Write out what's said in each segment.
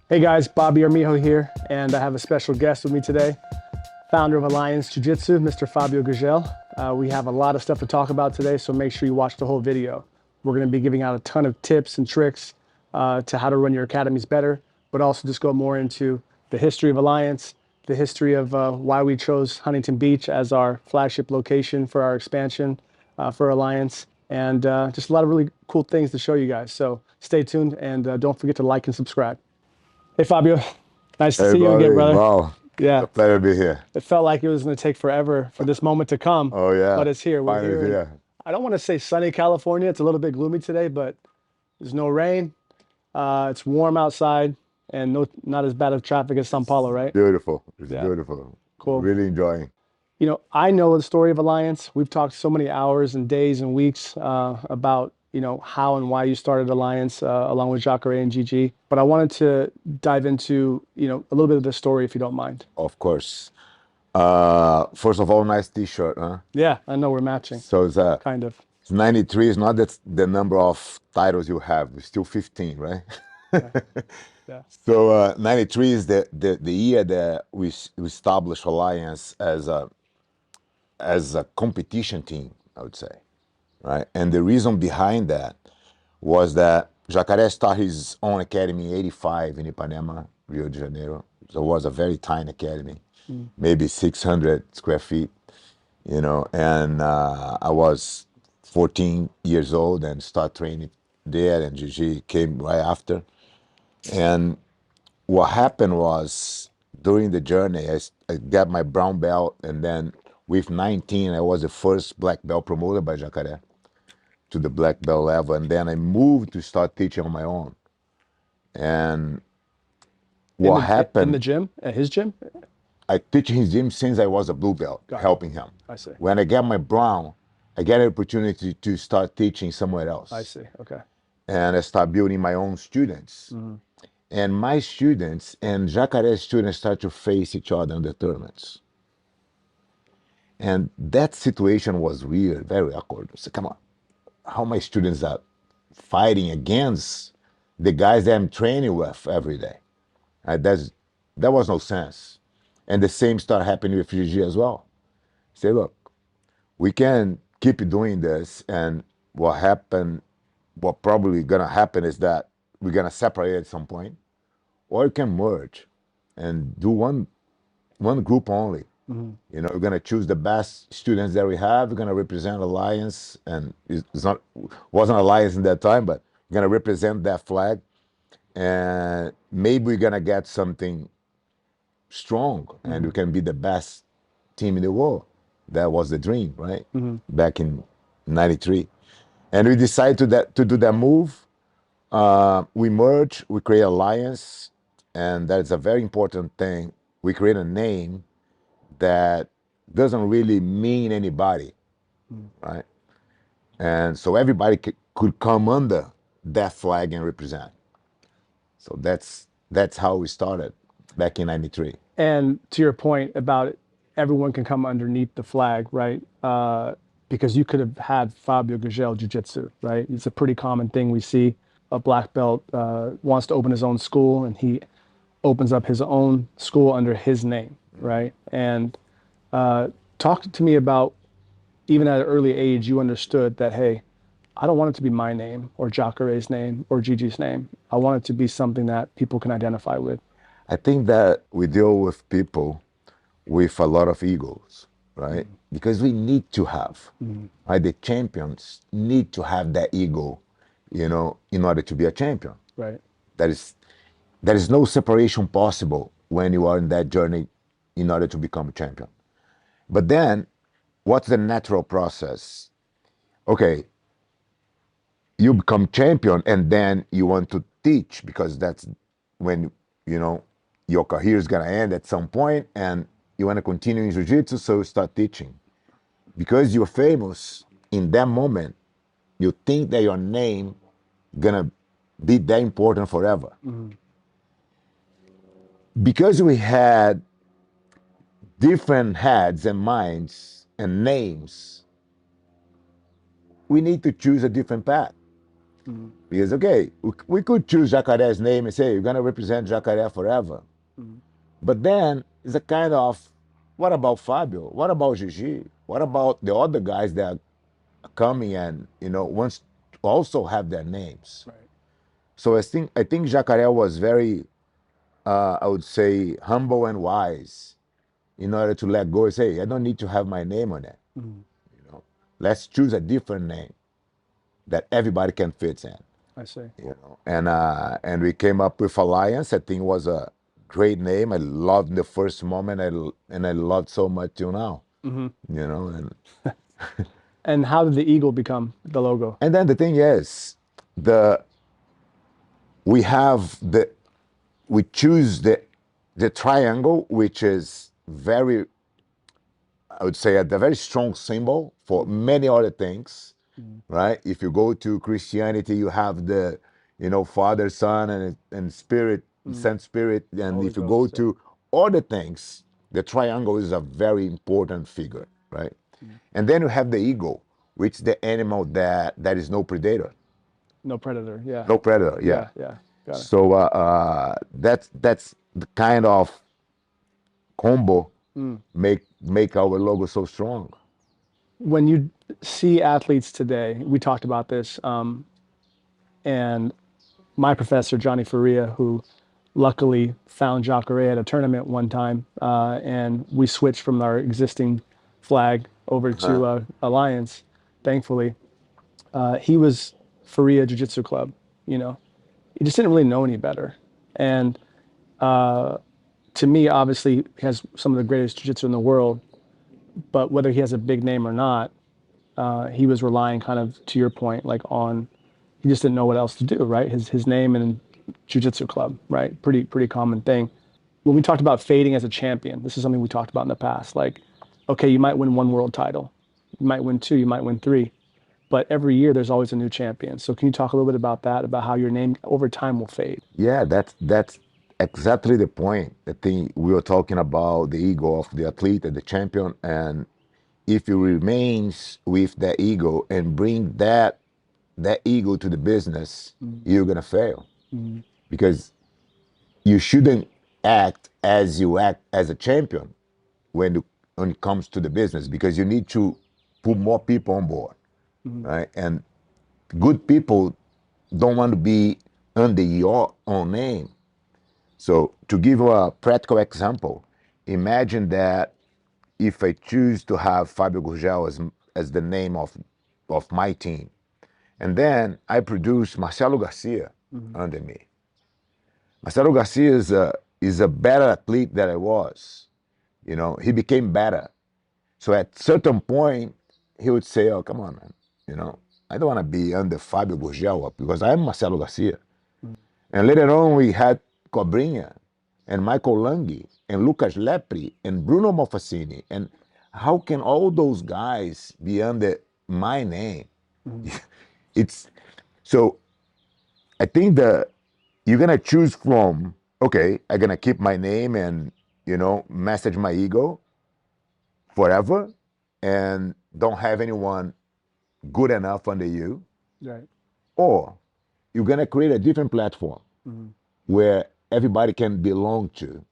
Hey guys, Bobby Armijo here, and I have a special guest with me today, founder of Alliance Jiu-Jitsu, Mr. Fabio Gurgel. We have a lot of stuff to talk about today, so make sure you watch the whole video. We're going to be giving out a ton of tips and tricks to how to run your academies better, but also just go more into the history of Alliance, the history of why we chose Huntington Beach as our flagship location for our expansion for Alliance, and just a lot of really cool things to show you guys. So stay tuned, and don't forget to like and subscribe. Hey Fabio, nice to Hey, see you again, Bobby. brother. Wow. It's Yeah, a pleasure to be here. it felt like it was going to take forever for this moment to come, Oh, yeah. but it's here. We're Finally here in, here. I don't want to say sunny California. It's a little bit gloomy today, but there's no rain. It's warm outside and not as bad of traffic as São Paulo, right? Beautiful. It's Yeah, beautiful. cool. Really enjoying. I know the story of Alliance. We've talked so many hours and days and weeks about, how and why you started Alliance along with Jacare and Gigi. But I wanted to dive into, a little bit of the story if you don't mind. Of course. First of all, nice t-shirt, huh? Yeah, I know we're matching, So kind of. it's 93 is not the number of titles you have. It's still 15, right? Yeah, yeah. So 93 is the year that we established Alliance as a competition team, I would say, right? And the reason behind that was that Jacaré started his own academy in 85 in Ipanema, Rio de Janeiro. So it was a very tiny academy, Mm. maybe 600 square feet, and I was 14 years old and started training there, and Gigi came right after. And what happened was during the journey, I got my brown belt, and then with 19, I was the first black belt promoted by Jacaré to the black belt level, and then I moved to start teaching on my own. And In what the happened, gym, at his gym. I teach his gym since I was a blue belt, Got it. helping him. I see. When I got my brown, I get an opportunity to start teaching somewhere I else. see. Okay. And I start building my own students. Hmm. And my students and Jacare's students start to face each other in the tournaments. And that situation was weird, very awkward. I said, come on, how my students are fighting against the guys that I'm training with every day. That was no sense. And the same started happening with Gigi as well. Say, look, we can keep doing this, and what probably gonna happen is that we're gonna separate at some point, or you can merge and do one group only. Hmm. We're gonna choose the best students that we have. We're gonna represent Alliance, and it's not wasn't Alliance in that time, but we're gonna represent that flag, and maybe we're gonna get something strong, and we Hmm. can be the best team in the world. That was the dream, right? Hmm. Back in '93, and we decided to do that move. We merge, we create alliance, and that's a very important thing. We create a name that doesn't really mean anybody, right? And so everybody could come under that flag and represent. So that's how we started back in '93. And to your point about everyone can come underneath the flag, right? Because you could have had Fabio Gurgel Jiu-Jitsu, right? It's a pretty common thing we see. A black belt wants to open his own school, and he opens up his own school under his name, right? And talk to me about even at an early age, you understood that, hey, I don't want it to be my name or Jacare's name or Gigi's name. I want it to be something that people can identify with. I think that we deal with people with a lot of egos, right? Mm. Because we need to have, Mm. right? The champions need to have that ego, in order to be a champion. Right. That is, there is no separation possible when you are in that journey in order to become a champion. But then, what's the natural process? Okay, you become champion and then you want to teach because that's when, you know, your career is going to end at some point and you want to continue in jiu-jitsu, so you start teaching. Because you're famous in that moment, you think that your name gonna be that important forever. Mm. Because we had different heads and minds and names, we need to choose a different path. Because, okay, we could choose Jacare's name and say, you're going to represent Jacare forever. But then it's a kind of, what about Fabio? What about Gigi? What about the other guys that are coming and, wants to also have their names? Right. So I think Jacare was very, I would say, humble and wise in order to let go and say, I don't need to have my name on it. Let's choose a different name that everybody can fit in. I see. And we came up with Alliance. I think it was a great name. I loved the first moment, and I loved so much till now. And And how did the eagle become the logo? and then the thing is, the we have the we choose the triangle, which is very, I would say, a very strong symbol for many other things, right? If you go to Christianity, you have the, Father, Son, and Spirit, Saint Spirit, and Holy if you go Ghost, yeah. to other things, the triangle is a very important figure, right? And then you have the eagle, which is the animal that is no predator, No predator. Yeah. no predator, yeah. Yeah. Yeah. Got it. So that's the kind of combo make our logo so strong. When you see athletes today, we talked about this, and my professor, Johnny Faria, who luckily found Jacare at a tournament one time, and we switched from our existing flag over to Alliance, thankfully. He was Faria Jiu-Jitsu Club, you know. He just didn't really know any better. And to me, obviously, he has some of the greatest jiu-jitsu in the world, but whether he has a big name or not, he was relying kind of, to your point, like on, he just didn't know what else to do, right? His name and jiu-jitsu club, right? Pretty common thing. When we talked about fading as a champion, this is something we talked about in the past. Like, okay, you might win one world title, you might win two, you might win three, but every year there's always a new champion. So can you talk a little bit about that, about how your name over time will fade? Yeah, that's exactly the point. The thing we were talking about, the ego of the athlete and the champion, and if you remains with that ego and bring that ego to the business, you're gonna fail because you shouldn't act as you act as a champion when it comes to the business because you need to put more people on board, right? And good people don't want to be under your own name. So to give you a practical example, imagine that if I choose to have Fabio Gurgel as the name of my team, and then I produce Marcelo Garcia under me. Marcelo Garcia is a better athlete than I was. He became better. So at certain point, he would say, "Oh, come on, man. I don't want to be under Fabio Gurgel because I am Marcelo Garcia." And later on, we had Cobrinha and Michael Langhi and Lucas Lepri and Bruno Mofasini. And how can all those guys be under my name? It's so I think that you're gonna choose from, okay, I'm gonna keep my name and message my ego forever and don't have anyone good enough under you, Right. or you're gonna create a different platform where everybody can belong to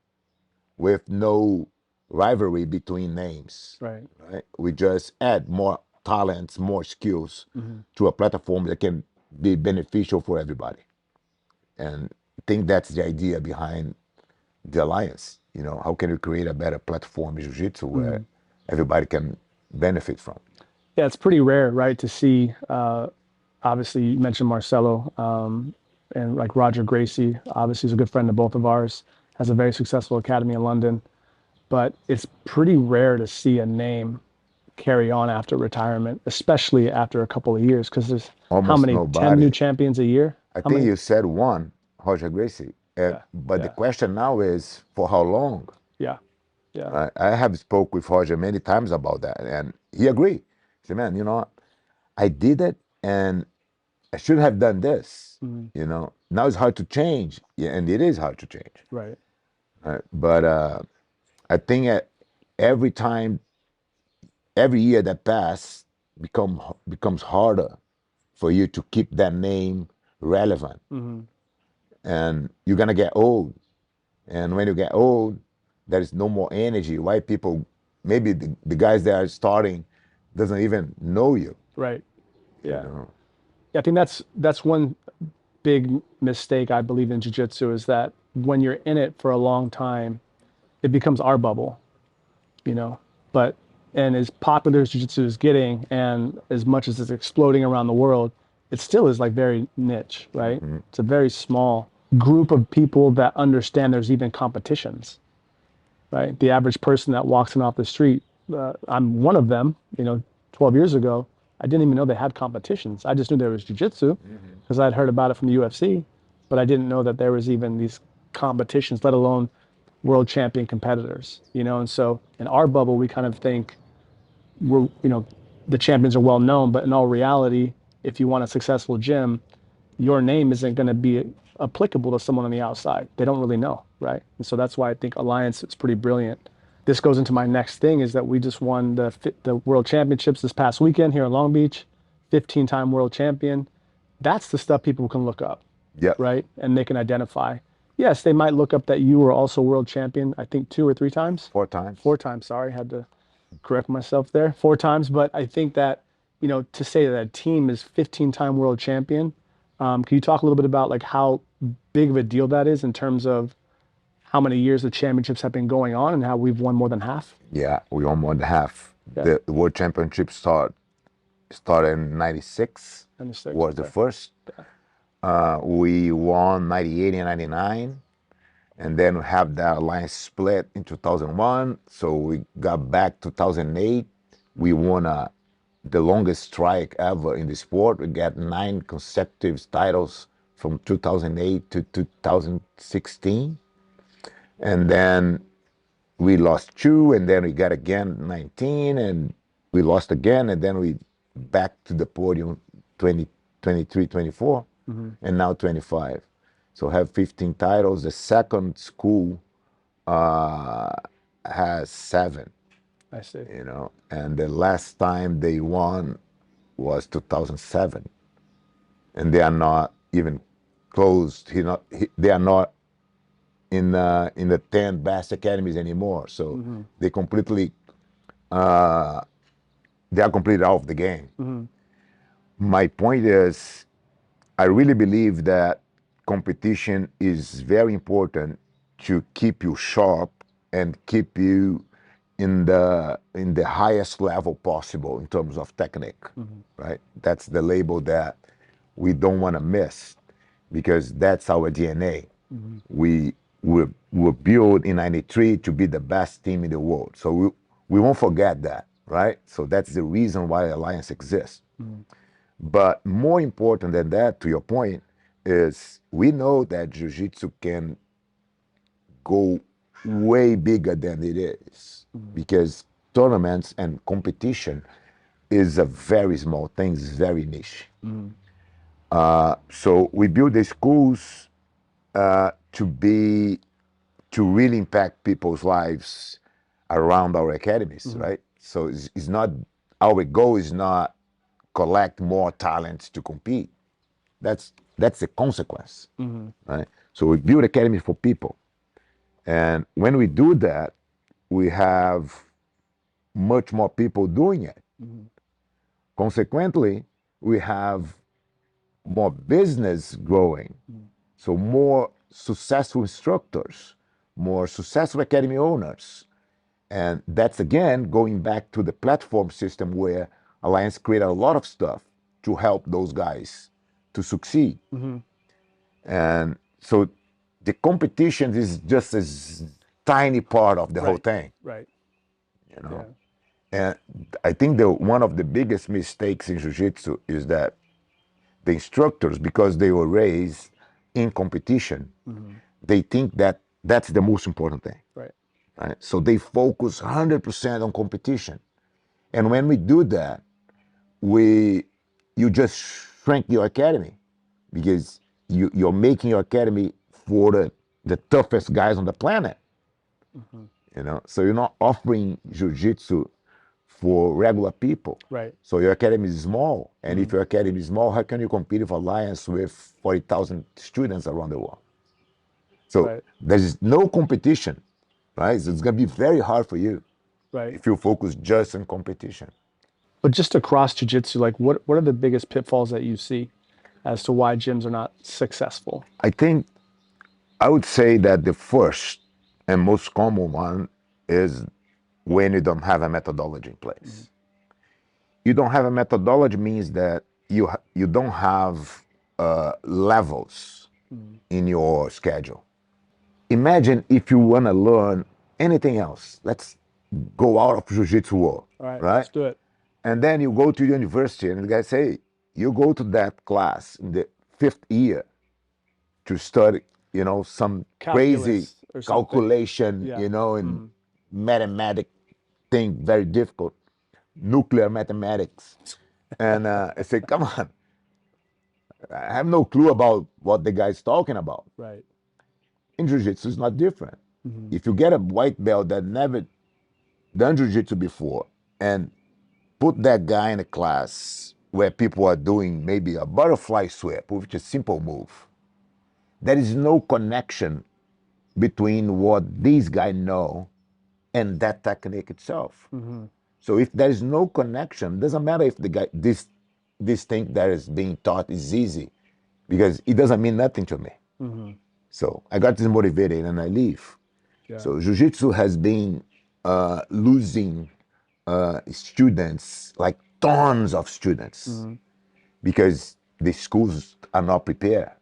with no rivalry between names. Right. Right? We just add more talents, more skills to a platform that can be beneficial for everybody. And I think that's the idea behind the alliance. How can we create a better platform in jiu-jitsu where everybody can benefit from? Yeah, it's pretty rare, right, to see. Obviously, you mentioned Marcelo, and like Roger Gracie. Obviously, he's a good friend of both of ours. Has a very successful academy in London, but it's pretty rare to see a name carry on after retirement, especially after a couple of years. Because there's how Almost many? 10 new nobody. champions a year? I How think many? you said one, Roger Gracie. Yeah, But the yeah, question now is for how long? yeah, yeah. I have spoke with Roger many times about that, and he agreed. He said, "Man, I did it, and I should have done this. Now it's hard to change, yeah, and it is hard to change. Right. But I think every time, every year that passes, becomes harder for you to keep that name relevant. And you're gonna get old. And when you get old, there is no more energy. Why people, maybe the guys that are starting doesn't even know you. Right. You Yeah. know? Yeah, I think that's one big mistake I believe in jiu-jitsu is that when you're in it for a long time, it becomes our bubble, you know. But and as popular as jiu-jitsu is getting and as much as it's exploding around the world, it still is like very niche, right? It's a very small group of people that understand there's even competitions, right? The average person that walks in off the street, I'm one of them, you know, 12 years ago, I didn't even know they had competitions. I just knew there was jiu-jitsu because I'd heard about it from the UFC, but I didn't know that there was even these competitions, let alone world champion competitors, you know? And so in our bubble, we kind of think we're, you know, the champions are well known, but in all reality, if you want a successful gym, your name isn't going to be applicable to someone on the outside. They don't really know, right? And so that's why I think Alliance is pretty brilliant. This goes into my next thing is that we just won the world championships this past weekend here in Long Beach, 15-time world champion. That's the stuff people can look up, Yeah. right? And they can identify. Yes, they might look up that you were also world champion, I think 2 or 3 times. 4 times. 4 times, sorry, had to correct myself there. 4 times, but I think that, you know, to say that a team is 15-time world champion, can you talk a little bit about like how big of a deal that is in terms of how many years the championships have been going on and how we've won more than half? Yeah, we won more than half. Yeah. The World Championship started in 96, 96, was the okay. first. We won 98 and 99. And then we have the alliance split in 2001. So we got back 2008. We won the longest strike ever in the sport. We got 9 consecutive titles from 2008 to 2016. And then we lost 2, and then we got again 19, and we lost again, and then we back to the podium 20, 23, 24, and now 25. So have 15 titles. The second school has 7, I see. you know, and the last time they won was 2007, and they are not even close. They are not in the 10 best academies anymore. So they completely they are completely out of the game. My point is, I really believe that competition is very important to keep you sharp and keep you in the highest level possible in terms of technique, right? That's the label that we don't want to miss, because that's our DNA. We were built in '93 to be the best team in the world, so we won't forget that, right? So that's the reason why Alliance exists. But more important than that, to your point, is we know that Jiu-Jitsu can go way bigger than it is, because tournaments and competition is a very small thing, it's very niche. So we build the schools to really impact people's lives around our academies, right? So it's not, our goal is not collect more talents to compete. That's a consequence, right? So we build academy for people, and when we do that, we have much more people doing it. Consequently, we have more business growing, so more successful instructors, more successful academy owners, and that's again going back to the platform system where Alliance created a lot of stuff to help those guys to succeed. And so the competition is just a tiny part of the whole thing, Right. you know. And I think one of the biggest mistakes in jiu-jitsu is that the instructors, because they were raised in competition, they think that that's the most important thing. Right? So they focus 100% on competition. And when we do that, you just shrink your academy, because you're making your academy for the toughest guys on the planet. You know, so you're not offering jiu-jitsu for regular people. Right. So your academy is small, and if your academy is small, how can you compete with Alliance with 40,000 students around the world? So Right. there's no competition, right? So it's going to be very hard for you Right. if you focus just on competition. But just across jiu-jitsu, like what are the biggest pitfalls that you see as to why gyms are not successful? I think I would say that the first and most common one is when you don't have a methodology in place. You don't have a methodology means that you don't have levels in your schedule. Imagine if you want to learn anything else. Let's go out of jiu-jitsu world, All right, right? let's do it. And then you go to university and the guy say, you go to that class in the fifth year to study, some crazy Calculus or something. calculation, Yeah. and mathematic thing, very difficult, nuclear mathematics. And I say, come on, I have no clue about what the guy's talking about. Right. In jiu-jitsu, it's not different. If you get a white belt that never done jiu-jitsu before and put that guy in a class where people are doing maybe a butterfly sweep, which is a simple move, there is no connection between what these guys know and that technique itself. So if there is no connection, doesn't matter if the guy this thing that is being taught is easy, because it doesn't mean nothing to me. So I got dismotivated and I leave. Yeah. So jiu-jitsu has been losing students, like tons of students, because the schools are not prepared.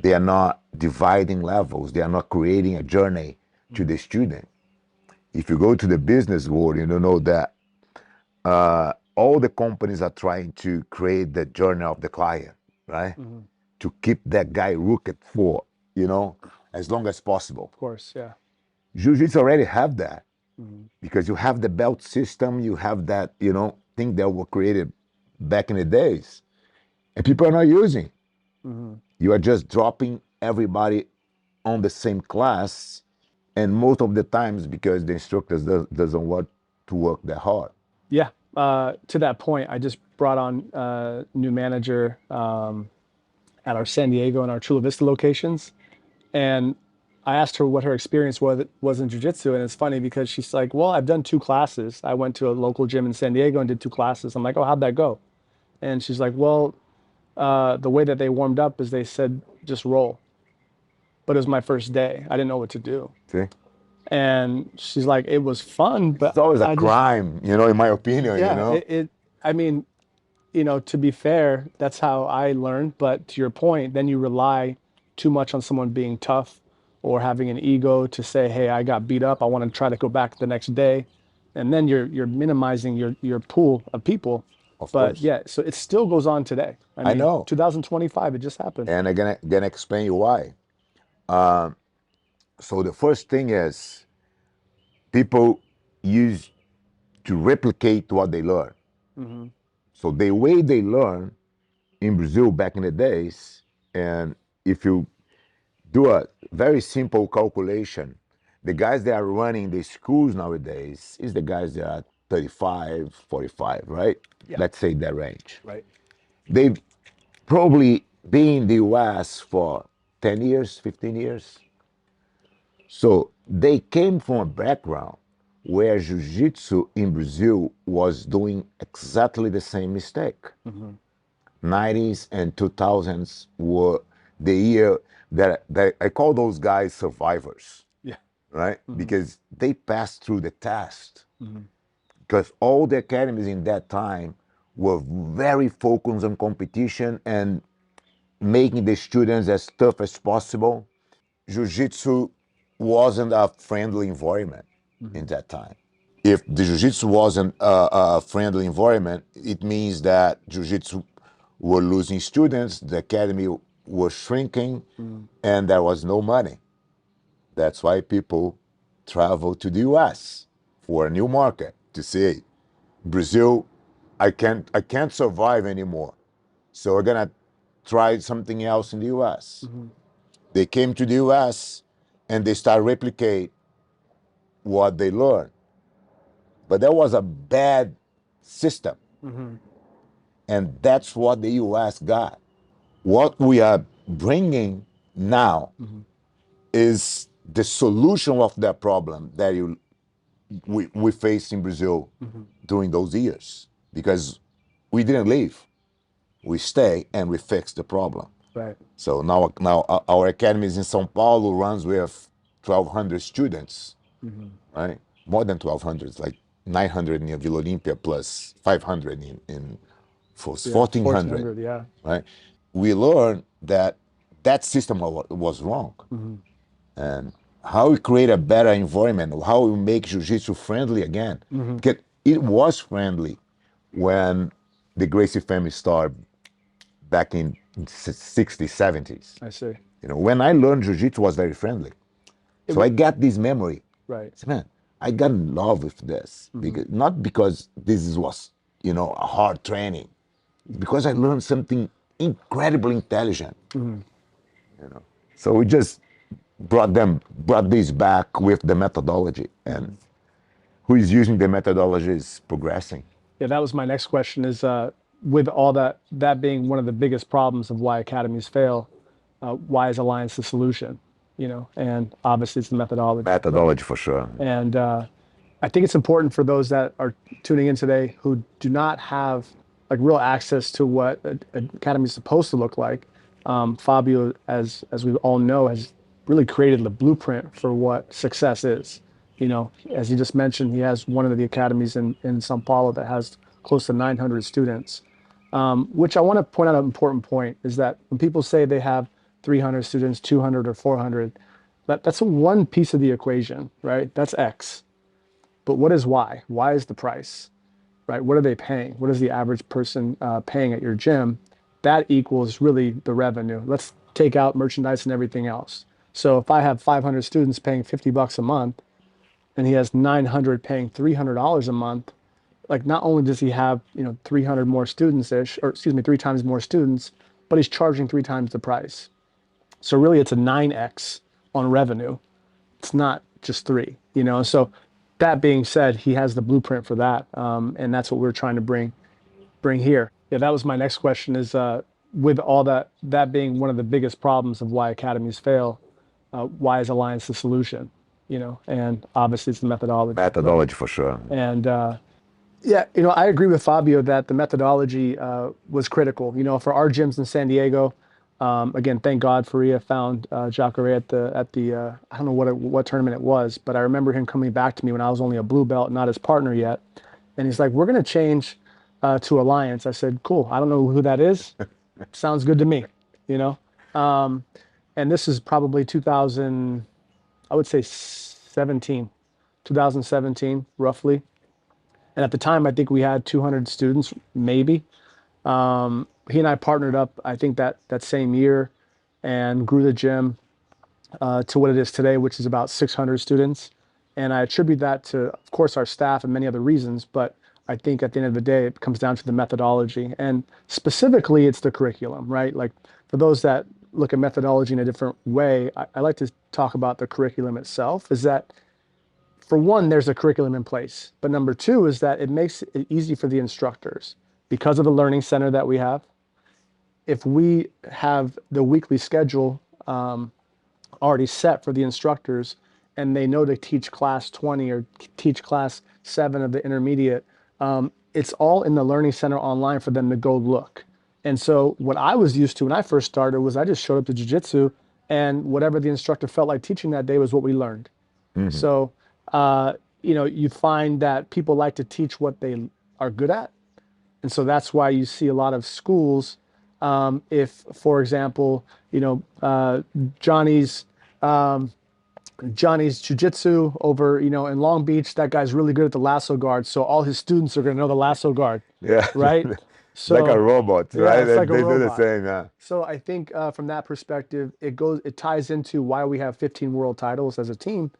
They are not dividing levels. They are not creating a journey to the student. If you go to the business world, you know that all the companies are trying to create the journey of the client, right? To keep that guy hooked for, as long as possible. Of course, yeah. Jiu-Jitsu already have that, because you have the belt system, you have that, thing that were created back in the days, and people are not using. You are just dropping everybody on the same class, and most of the times because the instructors doesn't want to work that hard. Yeah. To that point, I just brought on a new manager at our San Diego and our Chula Vista locations, and I asked her what her experience was in jiu-jitsu, and it's funny because she's like, "Well, I've done 2 classes. I went to a local gym in San Diego and did 2 classes." I'm like, "Oh, how'd that go?" And she's like, "Well, the way that they warmed up is they said just roll, but it was my first day. I didn't know what to do." See, And she's like, "It was fun, it's but always a I just crime, in my opinion. yeah, I mean, to be fair, that's how I learned. But to your point, then you rely too much on someone being tough or having an ego to say, "Hey, I got beat up. I want to try to go back the next day," and then you're minimizing your pool of people. Of But course, yeah, so it still goes on today. I I mean, know, 2025, it just happened. and I'm gonna explain you why. So the first thing is people use to replicate what they learn. So the way they learn in Brazil back in the days, and if you do a very simple calculation, the guys that are running the schools nowadays is the guys that are 35, 45, right? Yeah. Let's say that range. Right. They've probably been in the US for 10 years, 15 years. So they came from a background where jiu-jitsu in Brazil was doing exactly the same mistake. 90s and 2000s were the year that I call those guys survivors, Yeah. right? Because they passed through the test. Because all the academies in that time were very focused on competition and making the students as tough as possible. Jiu-jitsu wasn't a friendly environment in that time. If the jiu-jitsu wasn't a friendly environment, it means that jiu-jitsu were losing students, the academy was shrinking, and there was no money. That's why people travel to the US for a new market to say, Brazil, I can't survive anymore. So we're gonna try something else in the US. They came to the US and they start replicate what they learned. but there was a bad system. Mm-hmm. And that's what the US got. What we are bringing now Mm-hmm. is the solution of that problem that we faced in Brazil Mm-hmm. during those years. Because we didn't leave, we stay and we fix the problem. Right. So now our academies in São Paulo runs with 1,200 students, Mm-hmm. right? More than 1,200, like 900 in Vila Olympia plus 500 in Yeah, 1,400, 1,400, yeah. right? We learned that that system was wrong, Mm-hmm. and how we create a better environment, how we make jiu-jitsu friendly again. Mm-hmm. Because it was friendly when the Gracie family started back in 60s, 70s. I see. You know, when I learned jiu-jitsu was very friendly. So I got this memory. Right. I said, man, I got in love with this. Because, not because was, a hard training. Because I learned something incredibly intelligent. Mm-hmm. So we just brought this back with the methodology. And who is using the methodology is progressing. Yeah, that was my next question is with all that being one of the biggest problems of why academies fail, why is Alliance the solution? And obviously it's the methodology. Methodology for sure. And I think it's important for those that are tuning in today who do not have like real access to what an academy is supposed to look like. Fabio, as we all know, has really created the blueprint for what success is. As you just mentioned, he has one of the academies in São Paulo that has close to 900 students. Which I want to point out an important point is that when people say they have 300 students, 200 or 400, that's one piece of the equation, right? That's X. But what is Y? Y is the price, right? What are they paying? What is the average person paying at your gym? That equals really the revenue. Let's take out merchandise and everything else. So if I have 500 students paying $50 a month, and he has 900 paying $300 a month, like not only does he have 300 more students ish, or excuse me, 3 times more students, but he's charging 3 times the price. So really it's a 9x on revenue. It's not just three. So that being said, he has the blueprint for that, and that's what we're trying to bring here. Yeah, that was my next question is with all that being one of the biggest problems of why academies fail, why is Alliance the solution? And obviously it's the methodology. Methodology for sure. And yeah, I agree with Fabio that the methodology was critical. For our gyms in San Diego, again, thank God Faria found Jacare at the I don't know what tournament it was, but I remember him coming back to me when I was only a blue belt, not his partner yet, and he's like, "We're gonna change to Alliance." I said, "Cool. I don't know who that is. Sounds good to me." You know, and this is probably 2000. I would say 2017, roughly. And at the time, I think we had 200 students, maybe. He and I partnered up, I think that same year, and grew the gym to what it is today, which is about 600 students. And I attribute that to, of course, our staff and many other reasons, but I think at the end of the day, it comes down to the methodology. And specifically, it's the curriculum, right? Like for those that look at methodology in a different way, I like to talk about the curriculum itself, is that for one, there's a curriculum in place. But number two is that it makes it easy for the instructors because of the learning center that we have. If we have the weekly schedule already set for the instructors and they know to teach class 20 or teach class 7 of the intermediate, it's all in the learning center online for them to go look. And so what I was used to when I first started was I just showed up to jiu-jitsu and whatever the instructor felt like teaching that day was what we learned. So, you find that people like to teach what they are good at. And so that's why you see a lot of schools, if, for example, Johnny's jiu-jitsu over, in Long Beach, that guy's really good at the lasso guard. So all his students are going to know the lasso guard. Yeah. Right. So like a robot, yeah, right? it's like They a do the robot. same, yeah. So I think from that perspective, it ties into why we have 15 world titles as a team.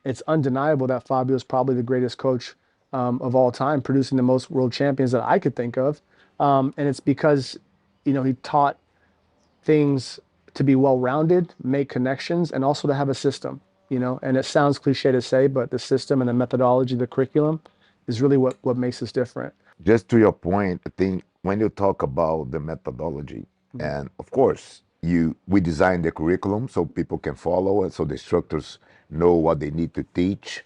It's undeniable that Fabio is probably the greatest coach of all time, producing the most world champions that I could think of. And it's because, he taught things to be well-rounded, make connections, and also to have a system. And it sounds cliche to say, but the system and the methodology, the curriculum is really what makes us different. Just to your point, I think when you talk about the methodology, and of course, we design the curriculum so people can follow it, so the instructors know what they need to teach.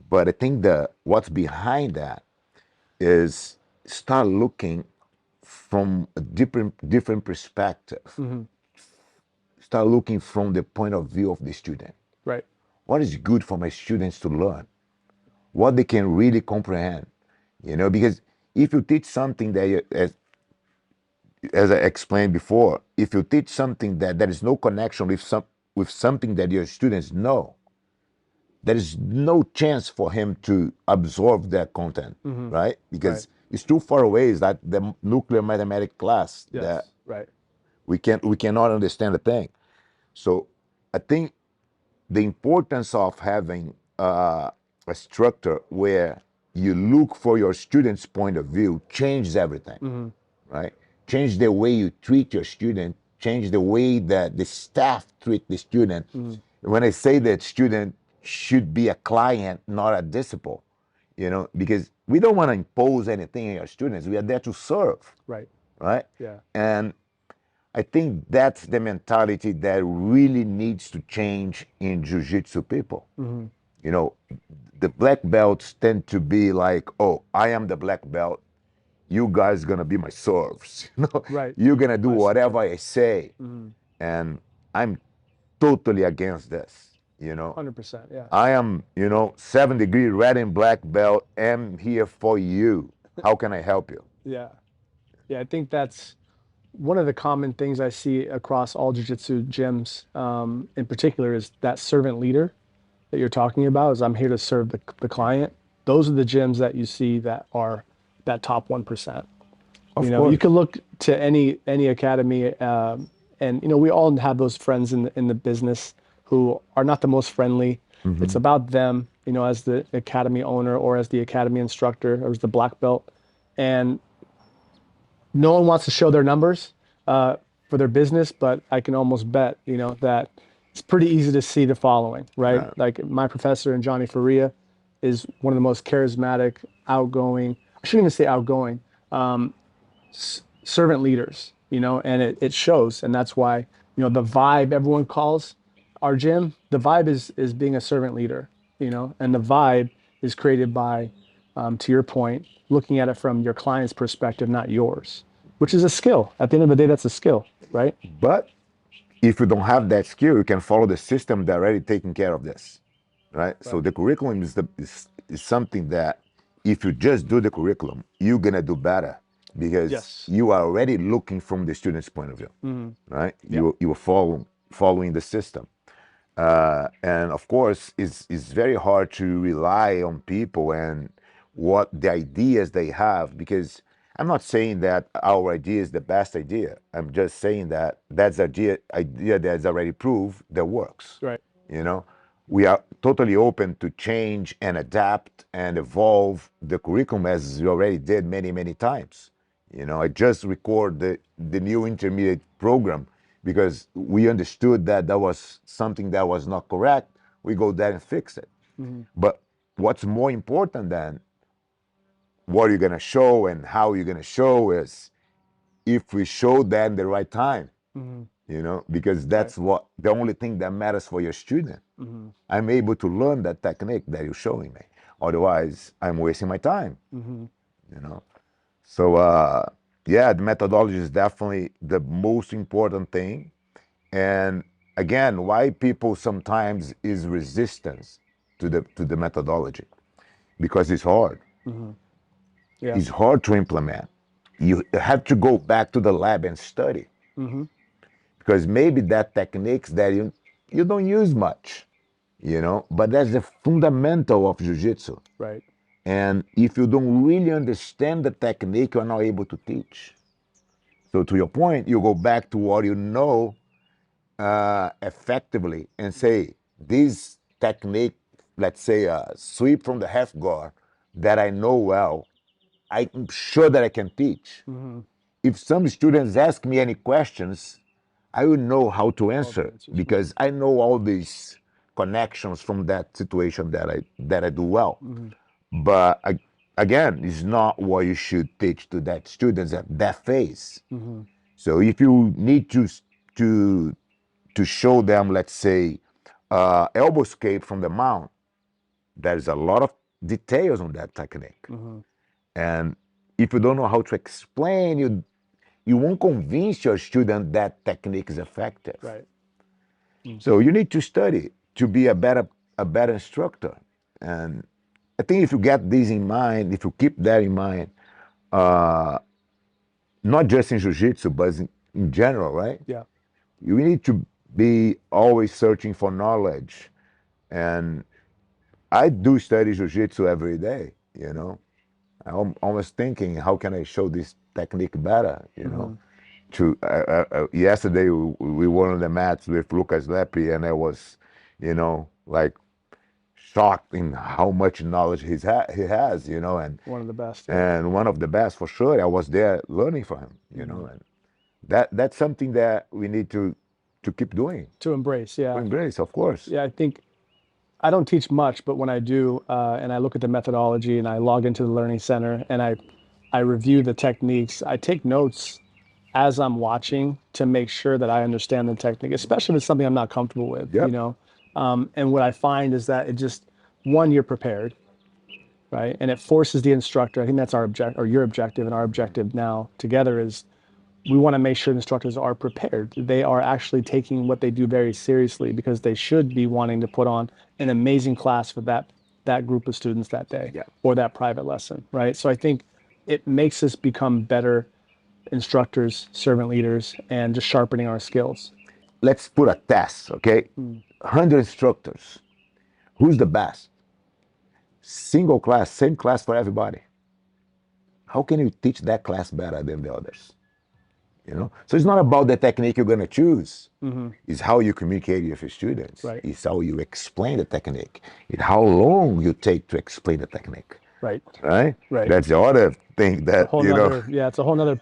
But I think what's behind that is start looking from a different perspective. Start looking from the point of view of the student. Right. What is good for my students to learn? What they can really comprehend? Because if you teach something that as I explained before, if you teach something that there is no connection with something that your students know, there is no chance for him to absorb that content, right? Because it's too far away. It's like the nuclear mathematics class that Right. we cannot understand a thing. So I think the importance of having a structure where you look for your student's point of view changes everything, right? Change the way you treat your student, change the way that the staff treat the student. When I say that student should be a client, not a disciple, because we don't want to impose anything on our students. We are there to serve, Right. right? Yeah. And I think that's the mentality that really needs to change in jiu-jitsu people. The black belts tend to be like, oh, I am the black belt. You guys gonna be my serfs. Right. You're gonna do I see. whatever I say. And I'm totally against this. 100%. Yeah. I am, 7-degree red and black belt. I'm here for you. How can I help you? Yeah. Yeah. I think that's one of the common things I see across all jiu-jitsu gyms, in particular, is that servant leader that you're talking about. Is I'm here to serve the client. Those are the gyms that you see that are that top 1%. Of You course. can look to any academy, and we all have those friends in the business who are not the most friendly. It's about them, as the academy owner or as the academy instructor or as the black belt, and no one wants to show their numbers for their business, but I can almost bet, that it's pretty easy to see the following, right? Like my professor in Johnny Faria is one of the most charismatic, outgoing, I shouldn't even say outgoing, servant leaders, and it shows. And that's why, the vibe everyone calls our gym, the vibe is being a servant leader, and the vibe is created by, to your point, looking at it from your client's perspective, not yours, which is a skill. At the end of the day, that's a skill, right? But if you don't have that skill, you can follow the system that already taking care of this, right? So the curriculum is something that if you just do the curriculum, you're gonna do better because Yes. you are already looking from the student's point of view, right? You are following the system, and of course, it's very hard to rely on people and what the ideas they have because I'm not saying that our idea is the best idea. I'm just saying that that's idea that's already proved that works. Right. We are totally open to change and adapt and evolve the curriculum as we already did many times. I just record the new intermediate program because we understood that was something that was not correct. We go there and fix it. But what's more important than what you're going to show and how you're going to show is if we show that in the right time, because that's what the only thing that matters for your student. I'm able to learn that technique that you're showing me. Otherwise, I'm wasting my time, So, yeah, the methodology is definitely the most important thing. And again, why people sometimes is resistance to the methodology because it's hard. Yeah. It's hard to implement. You have to go back to the lab and study because maybe that techniques that you don't use much, but that's the fundamental of jiu-jitsu. Right. And if you don't really understand the technique, you're not able to teach. So to your point, you go back to what you know effectively and say, this technique, let's say a sweep from the half guard that I know well, I'm sure that I can teach. If some students ask me any questions, I will know how to answer because I know all these connections from that situation that I do well. But again, it's not what you should teach to that students at that phase. So if you need to to show them, let's say, elbow escape from the mount, there's a lot of details on that technique. And if you don't know how to explain, you won't convince your student that technique is effective. Right. So you need to study to be a better instructor. And I think if you get this in mind, if you keep that in mind, not just in jiu-jitsu, but in general, right? Yeah. You need to be always searching for knowledge. And I do study jiu-jitsu every day, you know. I'm always thinking, how can I show this technique better, you know? Yesterday, we were on the mats with Lucas Leppi, and I was, you know, like shocked in how much knowledge he has, you know, and one of the best. Yeah. And one of the best for sure. I was there learning from him, you know, and that's something that we need to keep doing. To embrace, yeah. To embrace, of course. Yeah, I think I don't teach much, but when I do, and I look at the methodology and I log into the learning center and I review the techniques, I take notes as I'm watching to make sure that I understand the technique, especially if it's something I'm not comfortable with, Yep. you know. And what I find is that it just, one, you're prepared, right? And it forces the instructor. I think that's our objective, or your objective, and our objective now together is we want to make sure the instructors are prepared. They are actually taking what they do very seriously, because they should be wanting to put on an amazing class for that group of students that day, Yeah. or that private lesson, right? So I think it makes us become better instructors, servant leaders, and just sharpening our skills. Let's put a test, okay? 100 instructors. Who's the best? Single class, same class for everybody. How can you teach that class better than the others? You know, so it's not about the technique you're going to choose. It's how you communicate with your students. Right. It's how you explain the technique. It's how long you take to explain the technique. Right. Right. Right. That's the other thing that Yeah, it's a whole nother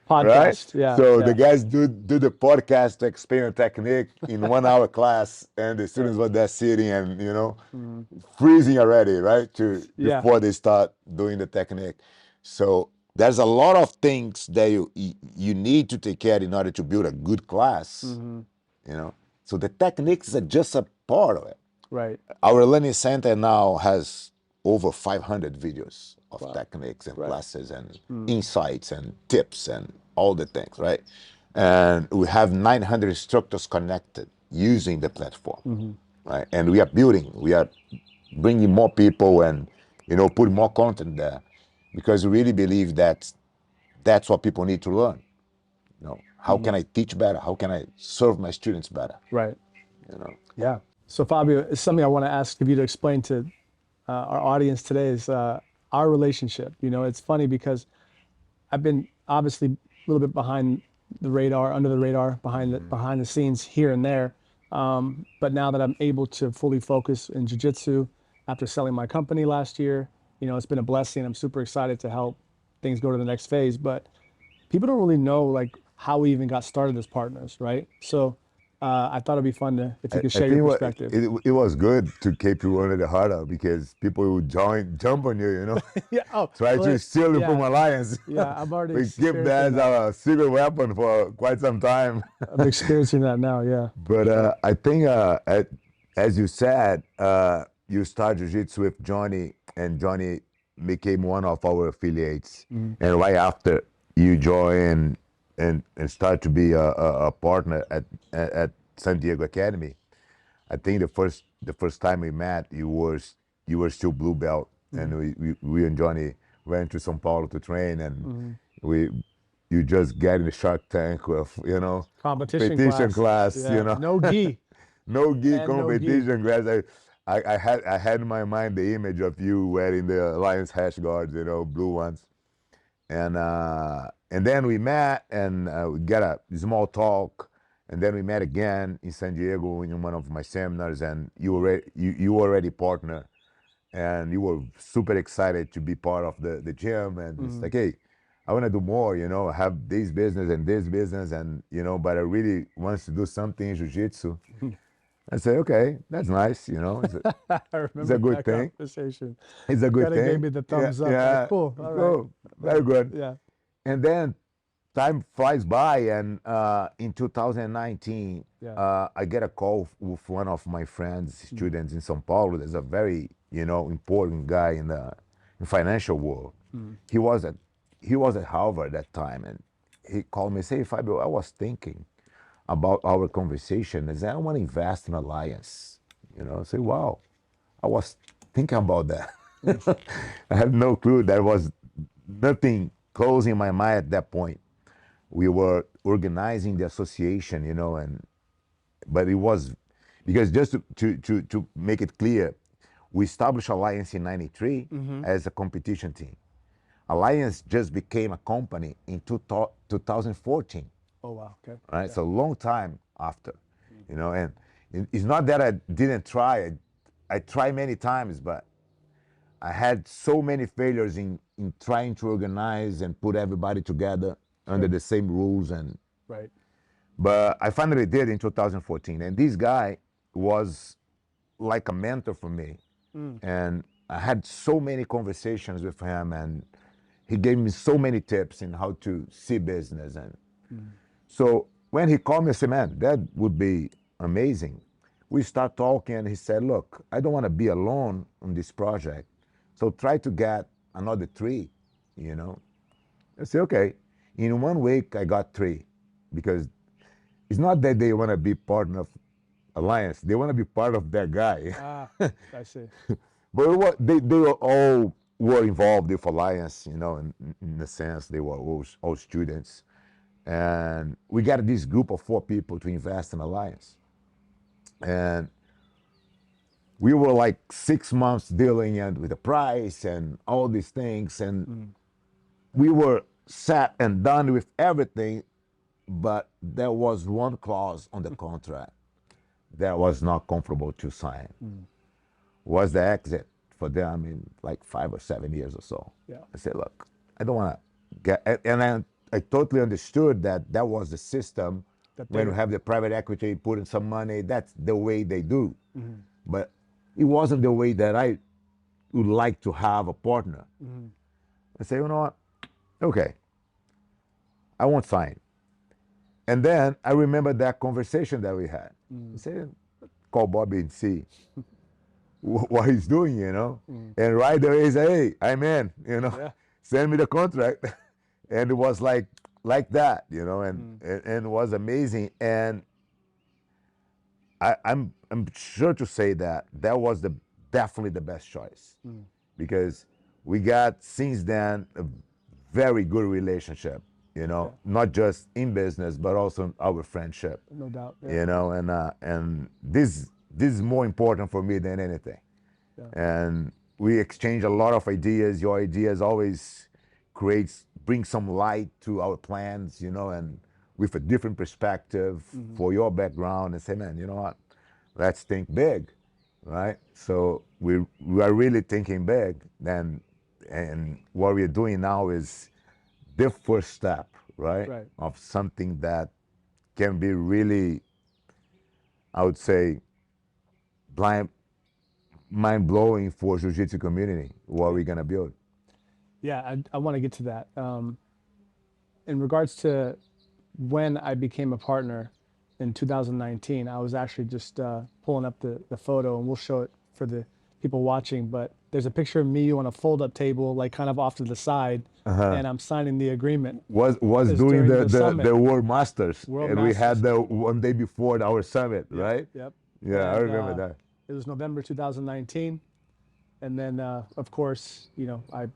podcast. Right. Yeah. So yeah. the guys do the podcast to explain a technique in 1 hour class, and the students were there sitting and freezing already, right? Before they start doing the technique. So there's a lot of things that you need to take care in order to build a good class. You know. So the techniques are just a part of it. Right. Our learning center now has over 500 videos of techniques and classes and insights and tips and all the things, right? And we have 900 instructors connected using the platform, right? And we are bringing more people and, putting more content there, because we really believe that that's what people need to learn. How can I teach better? How can I serve my students better? Right. Yeah. So Fabio, it's something I want to ask of you to explain to our audience today is our relationship. It's funny because I've been obviously a little bit behind the radar, under the radar, behind the scenes here and there. But now that I'm able to fully focus in jiu-jitsu after selling my company last year, it's been a blessing. I'm super excited to help things go to the next phase. But people don't really know like how we even got started as partners, right? So I thought it'd be fun if you could share your perspective. It was good to keep you under the radar, because people would jump on you, Yeah. Oh, try to steal you from Alliance. Yeah, I've already We keep that as our secret weapon for quite some time. I'm experiencing that now, yeah. But I think, as you said, you started Jiu-Jitsu with Johnny, and Johnny became one of our affiliates. And right after, you joined and start to be a partner at San Diego Academy. I think the first time we met, you were still blue belt, and we and Johnny went to São Paulo to train, and you just get in the Shark Tank with competition class, yeah. No gi. No gi And competition class. I had in my mind the image of you wearing the Alliance hash guards, blue ones. And then we met, and we got a small talk, and then we met again in San Diego in one of my seminars, and you already partner, and you were super excited to be part of the gym, and it's like, hey, I want to do more, I have this business, and but I really want to do something in jiu-jitsu. I say, okay, that's nice. I It's a remember good that thing. conversation. It's a You good kind of gave thing. me the Yeah, thumbs up, like, yeah. cool, all right. Cool. Very good. Yeah. And then time flies by, and in 2019, Yeah. I get a call with one of my friends, students in São Paulo. There's a very, important guy in the financial world. He was at Harvard at that time, and he called me, say, Fabio, I was thinking about our conversation. Is I want to invest in Alliance. I say, wow, I was thinking about that. I had no clue. There was nothing close in my mind at that point. We were organizing the association, but it was because just to make it clear, we established Alliance in '93 as a competition team. Alliance just became a company in 2014, Oh, wow. Okay. right? Yeah. So a long time after, and it's not that I didn't try. I tried many times, but I had so many failures in trying to organize and put everybody together under Sure. the same rules. Right. But I finally did in 2014. And this guy was like a mentor for me. And I had so many conversations with him, and he gave me so many tips in how to see business. And so when he called me, I said, man, that would be amazing. We start talking, and he said, look, I don't want to be alone on this project. So try to get another three, you know. I said, okay. In 1 week, I got three because it's not that they want to be part of Alliance. They want to be part of that guy. Ah, I see. But they were all were involved with Alliance, in the sense they were all students. And we got this group of 4 people to invest in Alliance. And we were like 6 months dealing with the price and all these things. And we were set and done with everything, but there was one clause on the contract that was not comfortable to sign. Was the exit for them in like 5 or 7 years or so. Yeah. I said, look, I don't want to get, and I totally understood that was the system. That When they- you have the private equity put in some money, that's the way they do. But it wasn't the way that I would like to have a partner. I say, you know what? Okay, I won't sign. And then I remember that conversation that we had. I said, call Bobby and see what he's doing. And right there he said, hey, I'm in, Yeah. send me the contract. And it was like that, and it was amazing. And I'm sure to say that was definitely the best choice because we got since then a very good relationship, not just in business but also in our friendship, No doubt. Yeah. and this is more important for me than anything. Yeah. And we exchange a lot of ideas. Your ideas always bring some light to our plans, and with a different perspective for your background, and say, man, you know what? Let's think big, right? So we are really thinking big. And what we're doing now is the first step, right, Right. of something that can be really, I would say, blind mind blowing for jiu-jitsu community. What we're gonna build. Yeah, I want to get to that. In regards to when I became a partner in 2019, I was actually just pulling up the photo, and we'll show it for the people watching. But there's a picture of me on a fold-up table, like kind of off to the side, and I'm signing the agreement. Was It's doing during the, the the, summit. the World Masters, World and we had Masters. the one day before our summit, right? Yep. Yeah, I And, remember that. It was November 2019, and then of course, I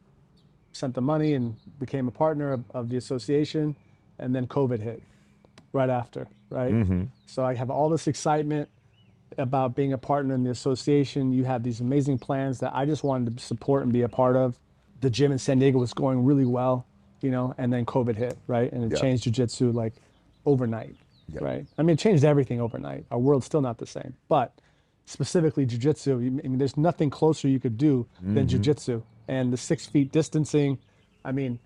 sent the money and became a partner of the association, and then COVID hit right after, right? So I have all this excitement about being a partner in the association. You have these amazing plans that I just wanted to support and be a part of. The gym in San Diego was going really well, and then COVID hit, right? And it Yeah. changed jiu-jitsu like overnight, Yeah. right? I mean, it changed everything overnight. Our world's still not the same, but specifically jiu-jitsu, I mean, there's nothing closer you could do than jiu-jitsu. And the 6 feet distancing, I mean,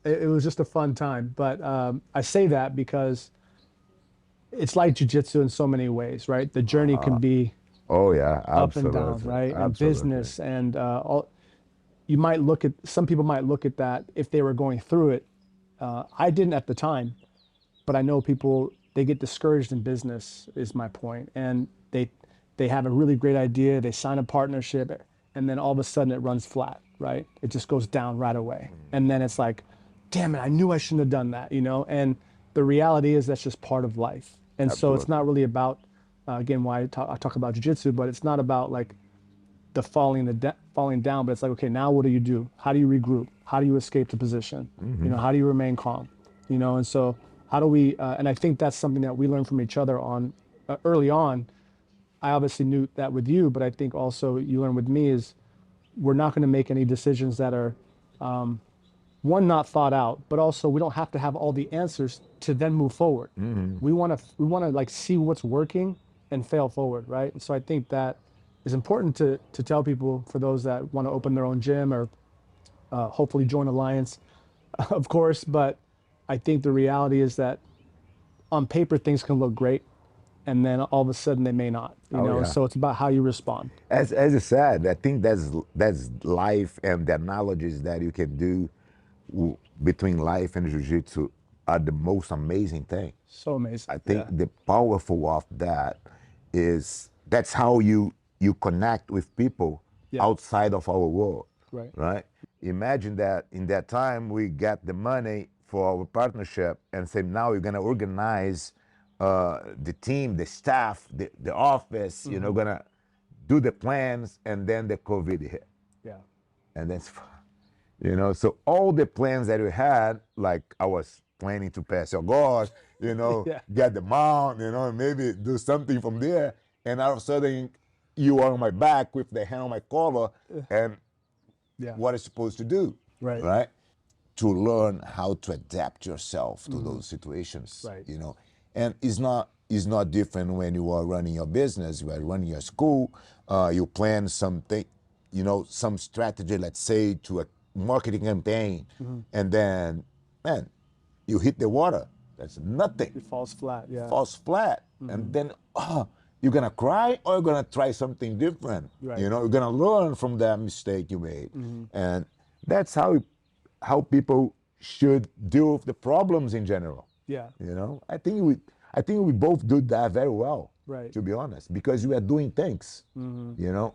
it was just a fun time. But I say that because it's like jujitsu in so many ways, right? The journey can be Oh yeah, up and down, absolutely, right? And absolutely. business and all. You might look at some people might look at that if they were going through it. I didn't at the time, but I know people they get discouraged in business is my point, and they have a really great idea, they sign a partnership, and then all of a sudden it runs flat, right? It just goes down right away, and then it's like, damn it, I knew I shouldn't have done that, you know. And the reality is that's just part of life, and so it's Absolutely. not really about again why I talk about jiu-jitsu, but it's not about like the falling down, but it's like, okay, now what do you do? How do you regroup? How do you escape the position? You know, how do you remain calm? You know, and so how do we? And I think that's something that we learn from each other on early on. I obviously knew that with you, but I think also you learn with me is we're not going to make any decisions that are one not thought out, but also we don't have to have all the answers to then move forward. We want to like see what's working and fail forward, right? And so I think that is important to tell people for those that want to open their own gym or hopefully join Alliance, of course. But I think the reality is that on paper things can look great, and then all of a sudden they may not. You Oh know, yeah. so it's about how you respond. As you said, I think that's life, and the analogies that you can do between life and jiu-jitsu are the most amazing thing. So amazing. I think Yeah. the powerful of that is that's how you connect with people Yeah. outside of our world, Right. right? Imagine that in that time we get the money for our partnership and say now we're gonna organize the team, the staff, the office, gonna do the plans, and then the COVID hit, Yeah. and that's so all the plans that we had, like I was planning to pass your guard, Yeah. get the mount, maybe do something from there, and all of a sudden you are on my back with the hand on my collar, and Yeah. what is supposed to do, Right. right? To learn how to adapt yourself to those situations, Right. and it's not different when you are running your business, you are running your school, you plan something, some strategy, let's say to a marketing campaign, and then, man, you hit the water. That's nothing. It falls flat. Yeah. Falls flat, and then you're gonna cry or you're gonna try something different. Right. You're gonna learn from that mistake you made, and that's how people should deal with the problems in general. Yeah. I think we both do that very well, Right. to be honest, because we are doing things.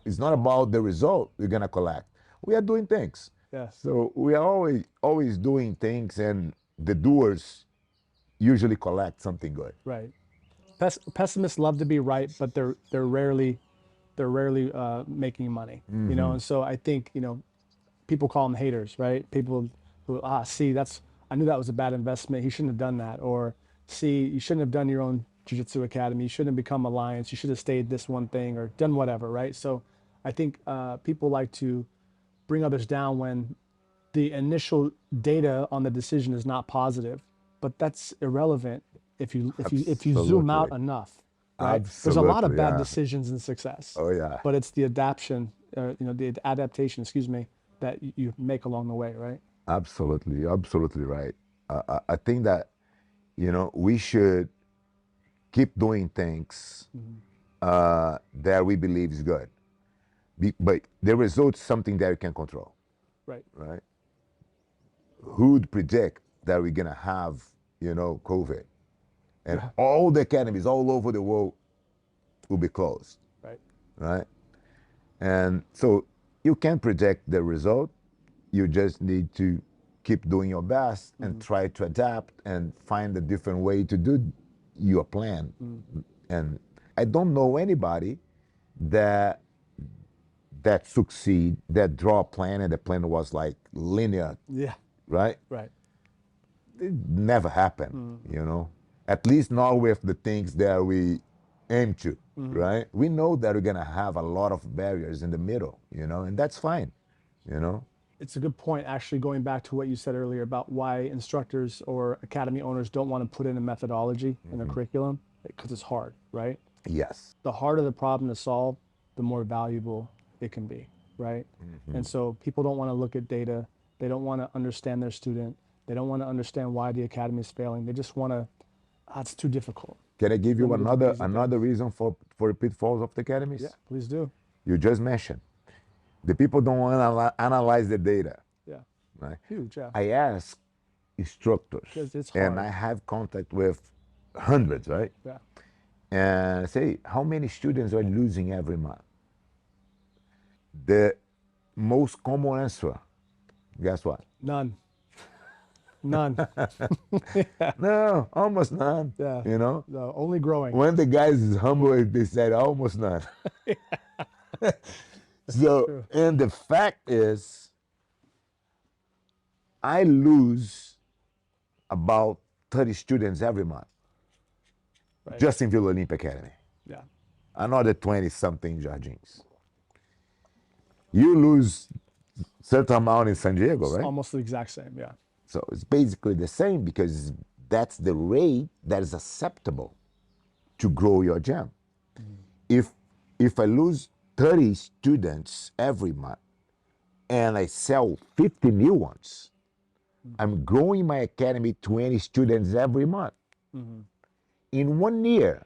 It's not about the result we're gonna collect. We are doing things. Yeah. So we are always doing things, and the doers usually collect something good. Right. Pessimists love to be right, but they're rarely making money. You know, and so I think people call them haters, right? People who see that's I knew that was a bad investment. He shouldn't have done that, or see you shouldn't have done your own jiu-jitsu academy. You shouldn't have become Alliance. You should have stayed this one thing or done whatever, right? So I think people like to bring others down when the initial data on the decision is not positive, but that's irrelevant if you zoom out Absolutely. enough, right? There's a lot of Absolutely, bad yeah. decisions in success, Oh yeah. but it's the adaptation, excuse me, that you make along the way, right? Absolutely, absolutely right. I think that we should keep doing things that we believe is good, but the results something that you can control, Right. right? Who would predict that we're gonna have COVID, and Yeah. all the academies all over the world will be closed, Right. right? And so you can predict the result. You just need to keep doing your best and try to adapt and find a different way to do your plan. And I don't know anybody that succeed, that draw a plan and the plan was like linear, Yeah. right? Right. It never happened. At least not with the things that we aim to, right? We know that we're gonna have a lot of barriers in the middle, and that's fine, you know. It's a good point, actually, going back to what you said earlier about why instructors or academy owners don't want to put in a methodology in a curriculum because it's hard, right? Yes. The harder the problem to solve, the more valuable it can be, right? And so people don't want to look at data. They don't want to understand their student. They don't want to understand why the academy is failing. They just want to, it's too difficult. Can I give you limited to basic another things. reason for pitfalls of the academies? Yeah, please do. You just mentioned the people don't analyze the data, Yeah, right? huge. Yeah, I ask instructors, because it's and I hard. have contact with hundreds, right? Yeah, And I say, how many students are losing every month? The most common answer, guess what? none, none. Yeah, No, almost none. yeah. You know, No, only growing. when the guys is humble, they said almost none. So, True. and the fact is, I lose about 30 students every month Right. just in Villa Olímpia Academy. Yeah. Another 20 something Jardins. You lose certain amount in San Diego, It's right? almost the exact same. Yeah. So it's basically the same because that's the rate that is acceptable to grow your gym. If if I lose 30 students every month and I sell 50 new ones, I'm growing my academy 20 students every month. In 1 year,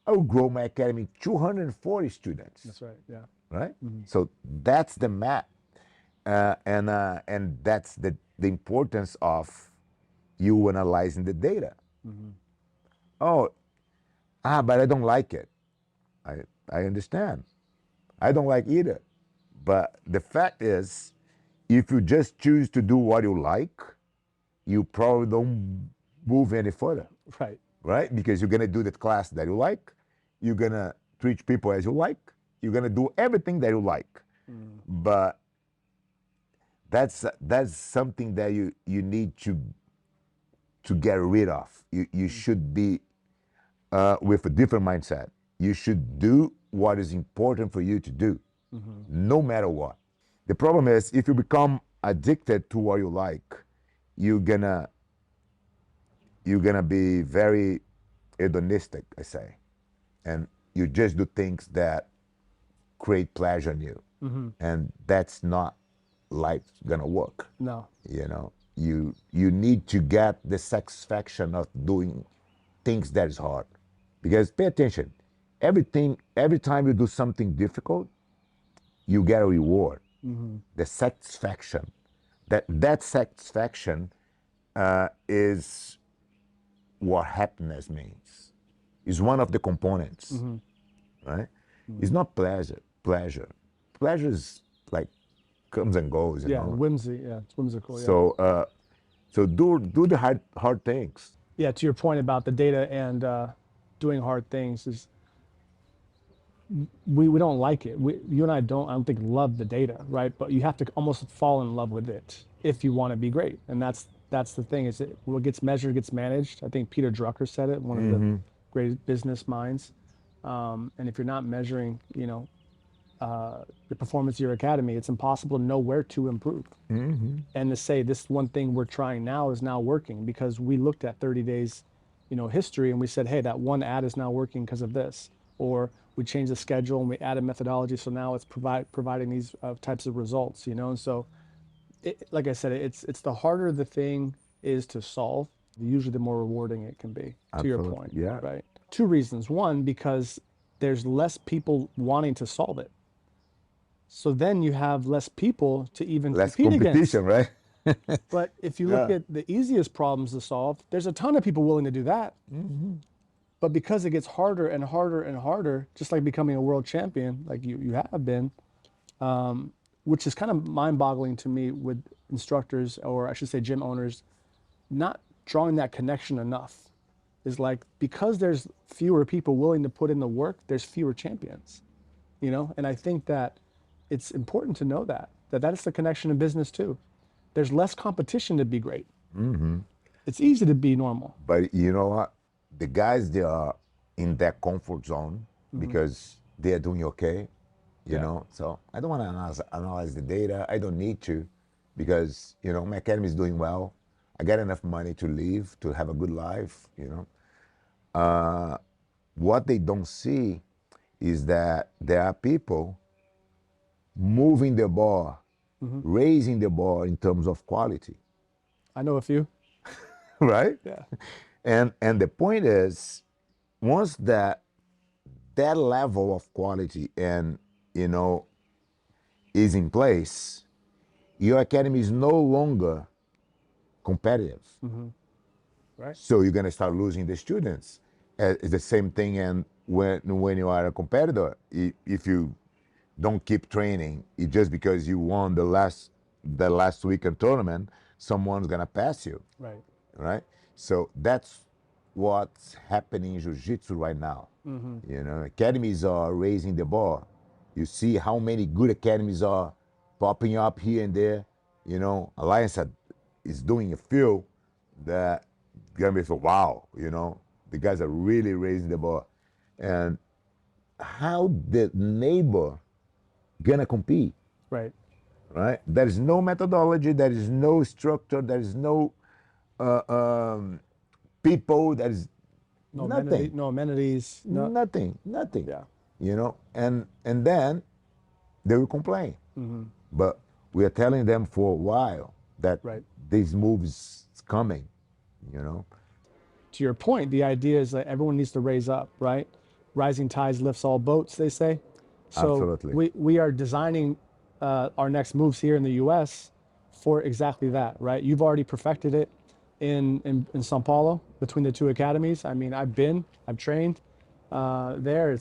I'll grow my academy 240 students, That's right. Yeah. right? So that's the math, and that's the importance of you analyzing the data. Oh, but I don't like it. I understand. I don't like either. But the fact is, if you just choose to do what you like, you probably don't move any further, Right. right? Because you're gonna do the class that you like, you're gonna treat people as you like, you're gonna do everything that you like. But that's something that you need to get rid of. You should be with a different mindset. You should do what is important for you to do, no matter what. The problem is if you become addicted to what you like, you're gonna you're gonna be very hedonistic, I say, and you just do things that create pleasure in you, and that's not life gonna work. No. You know, you need to get the satisfaction of doing things that is hard. Because pay attention, every time you do something difficult, you get a reward. The satisfaction, that satisfaction is what happiness means. Is one of the components, right? It's not pleasure. Pleasure is like comes and goes, you Yeah. know. Whimsy. Yeah. It's whimsical. Yeah. So do the hard things. Yeah. To your point about the data and doing hard things is we don't like it. You and I don't think love the data, right? But you have to almost fall in love with it if you want to be great. And that's the thing is that what gets measured gets managed. I think Peter Drucker said it, one of the great business minds. And if you're not measuring, the performance of your academy, it's impossible to know where to improve. And to say this one thing we're trying now is now working because we looked at 30 days, history and we said, hey, that one ad is now working because of this. Or we changed the schedule and we added methodology, so now it's providing these types of results, And so, like I said, it's the harder the thing is to solve, usually the more rewarding it can be. To your point, Absolutely, yeah. right? Two reasons. One, because there's less people wanting to solve it. So then you have less people to even Less compete against. competition, right? But if you look Yeah. at the easiest problems to solve, there's a ton of people willing to do that. But because it gets harder and harder and harder, just like becoming a world champion, like you have been, which is kind of mind-boggling to me with instructors, or I should say gym owners, not drawing that connection enough. Is like because there's fewer people willing to put in the work, there's fewer champions. And I think that it's important to know that is the connection in business too. There's less competition to be great. It's easy to be normal. But you know what? The guys, they are in that comfort zone because they are doing okay, you Yeah. know. So I don't want to analyze the data. I don't need to because, my academy is doing well. I got enough money to live, to have a good life. What they don't see is that there are people moving the bar, raising the bar in terms of quality, I know a few. right? Yeah. And the point is, once that level of quality and is in place, your academy is no longer competitive. Right. So you're gonna start losing the students. It's the same thing, and when you are a competitor, if you don't keep training, it just because you won the last weekend tournament, someone's gonna pass you, Right. right? So that's what's happening in jiu-jitsu right now. Academies are raising the bar. You see how many good academies are popping up here and there. Alliance is doing a few that gonna be so wow. The guys are really raising the bar. And how the neighbor gonna compete? Right. Right? There is no methodology. There is no structure. There is no uh, um, people. There is No amenity, nothing. no amenities. No. Nothing. Yeah. And then they will complain. But we are telling them for a while that Right. this move is coming. You know. To your point, the idea is that everyone needs to raise up, right? Rising tides lifts all boats, they say. So Absolutely. we are designing our next moves here in the U.S. for exactly that, right? You've already perfected it in Sao Paulo between the two academies. I mean, I've trained there.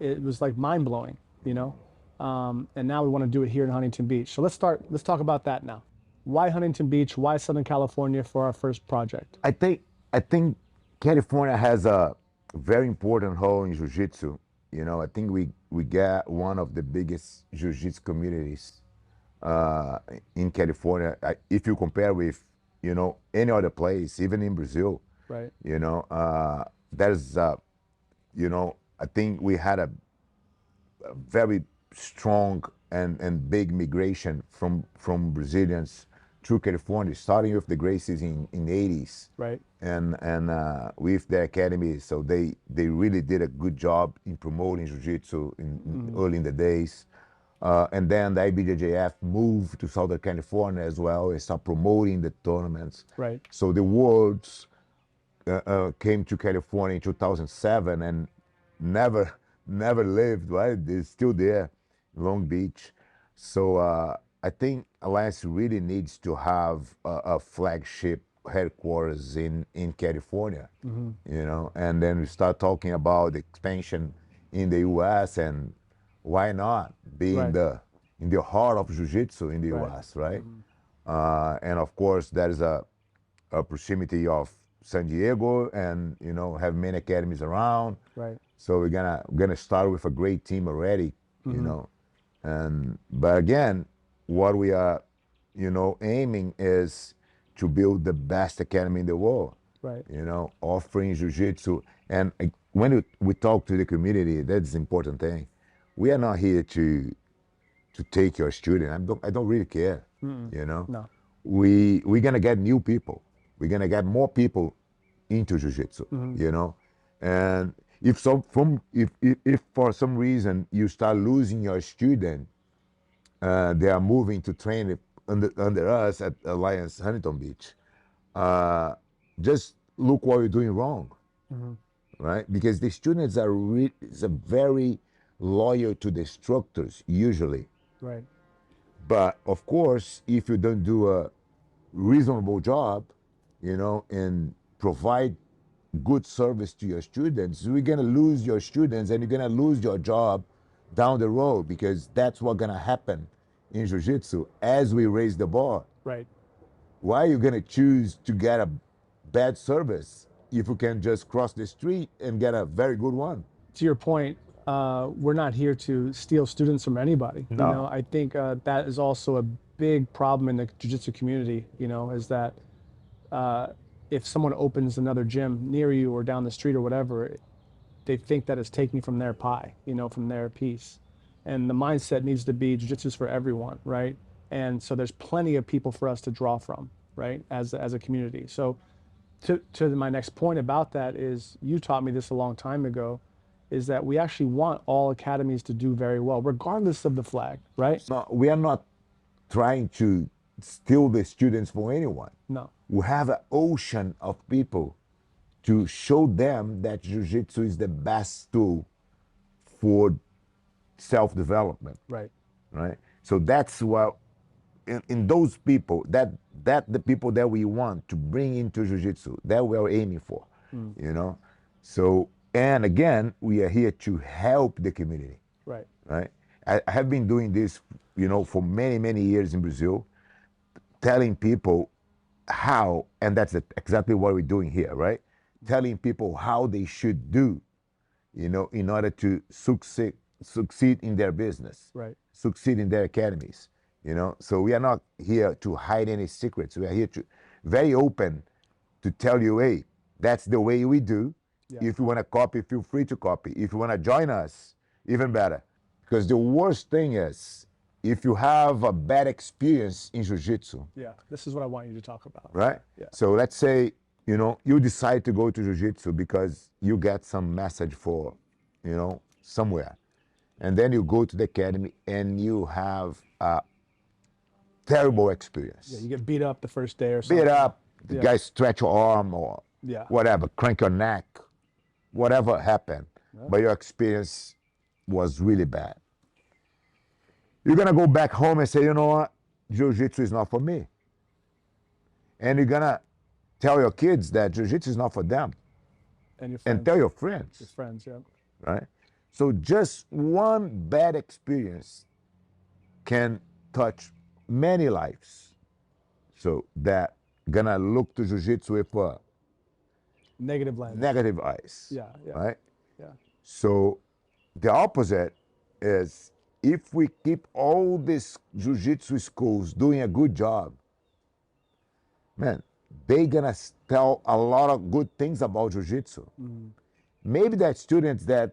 It was like mind blowing, and now we want to do it here in Huntington Beach. So let's talk about that now. Why Huntington Beach? Why Southern California for our first project? I think California has a very important role in jiu-jitsu. I think we got one of the biggest jiu-jitsu communities in California. If you compare with any other place, even in Brazil, Right. there's I think we had a very strong and big migration from Brazilians to California, starting with the Gracies in 80s, Right. and with the academy. So they really did a good job in promoting jiu-jitsu early in the days. And then the IBJJF moved to Southern California as well and started promoting the tournaments. Right. So the Worlds came to California in 2007 and never never lived, right? It's still there, Long Beach. So I think Alliance really needs to have a flagship headquarters in California, and then we start talking about expansion in the U.S. and why not be Right. in the heart of jiu-jitsu in the Right. U.S., right? And of course, there is a proximity of San Diego, and have many academies around. Right. So we're gonna start with a great team already, and but again, what we are, aiming is to build the best academy in the world. Right. Offering jiu-jitsu, and we talk to the community, that's the important thing. We are not here to take your student. I don't really care. No. We're gonna get new people. We're gonna get more people into jiu-jitsu. And if for some reason you start losing your student, they are moving to train under us at Alliance Huntington Beach. Just look what you're doing wrong, right? Because the students are very loyal to the instructors usually. Right. But of course, if you don't do a reasonable job, and provide good service to your students, you're gonna lose your students and you're gonna lose your job down the road, because that's what's gonna happen in jiu-jitsu as we raise the bar. Right. Why are you gonna choose to get a bad service if you can just cross the street and get a very good one? To your point, we're not here to steal students from anybody. No. I think that is also a big problem in the jiu-jitsu community. Is that if someone opens another gym near you or down the street or whatever, they think that it's taking from their pie, from their piece. And the mindset needs to be jiu-jitsu is for everyone, right? And so there's plenty of people for us to draw from, right, as a community. So to my next point about that is, you taught me this a long time ago, is that we actually want all academies to do very well, regardless of the flag, right? No, we are not trying to steal the students from anyone. No. We have an ocean of people to show them that Jiu-Jitsu is the best tool for self-development, Right. right? So that's what in those people that the people that we want to bring into Jiu-Jitsu that we're aiming for, you know. So and again, we are here to help the community, Right. right? I have been doing this, you know, for many years in Brazil, telling people how, and that's exactly what we're doing here, right? Telling people how they should do, you know, in order to succeed in their business, Right. succeed in their academies, you know. So we are not here to hide any secrets. We are here to very open to tell you, hey, that's the way we do. Yeah. If you want to copy, feel free to copy. If you want to join us, even better. Because the worst thing is if you have a bad experience in jiu-jitsu, Yeah. This is what I want you to talk about. right? Yeah. So let's say, you know, you decide to go to jiu-jitsu because you get some message for, you know, somewhere. And then you go to the academy and you have a terrible experience. Yeah. You get beat up the first day or something. Beat up, the Yeah. guy stretch your arm or Yeah. whatever, crank your neck, whatever happened. Yeah. But your experience was really bad. You're gonna go back home and say, you know what, jiu-jitsu is not for me. And you're gonna tell your kids that jiu-jitsu is not for them. And your friends. And tell your friends, Your friends. Yeah. right? So just one bad experience can touch many lives. So that gonna look to jiu-jitsu with a Negative lens. negative eyes. Yeah. Yeah. Right? Yeah. So the opposite is if we keep all these jiu-jitsu schools doing a good job, man, they gonna tell a lot of good things about jiu-jitsu. Maybe that students that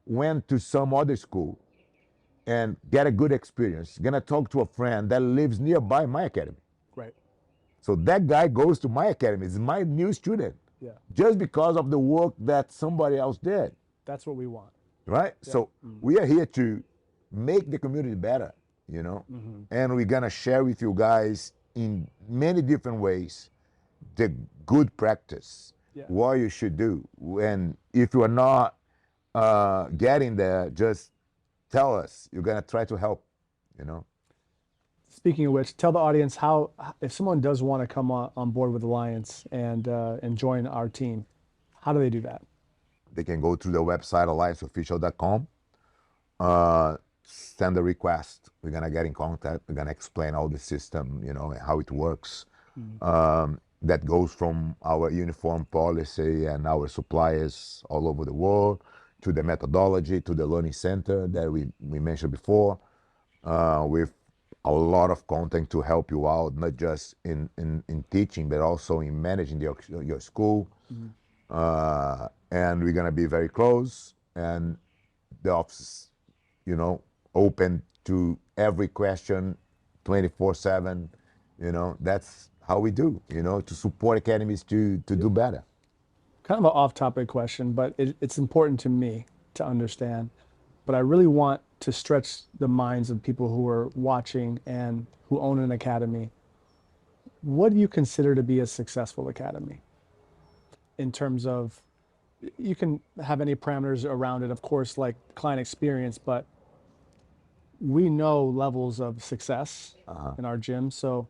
went to some other school and get a good experience, gonna talk to a friend that lives nearby my academy. Right. So that guy goes to my academy, is my new student, Yeah. just because of the work that somebody else did, That's what we want. right? So we are here to make the community better, you know, and we're gonna share with you guys in many different ways the good practice, Yeah. what you should do. And if you are not getting there, just tell us. You're gonna try to help, you know. Speaking of which, tell the audience how, if someone does want to come on board with Alliance and join our team, how do they do that? They can go to the website allianceofficial.com, send a request. We're gonna get in contact. We're gonna explain all the system, you know, and how it works. That goes from our uniform policy and our suppliers all over the world to the methodology, to the learning center that we mentioned before, with a lot of content to help you out, not just in teaching, but also in managing your school. And we're gonna be very close, and the office, you know, open to every question 24/7. You know, that's how we do, you know, to support academies to do better. Kind of an off-topic question, but it's important to me to understand. But I really want to stretch the minds of people who are watching and who own an academy. What do you consider to be a successful academy? In terms of, you can have any parameters around it, of course, like client experience, but we know levels of success in our gym. So,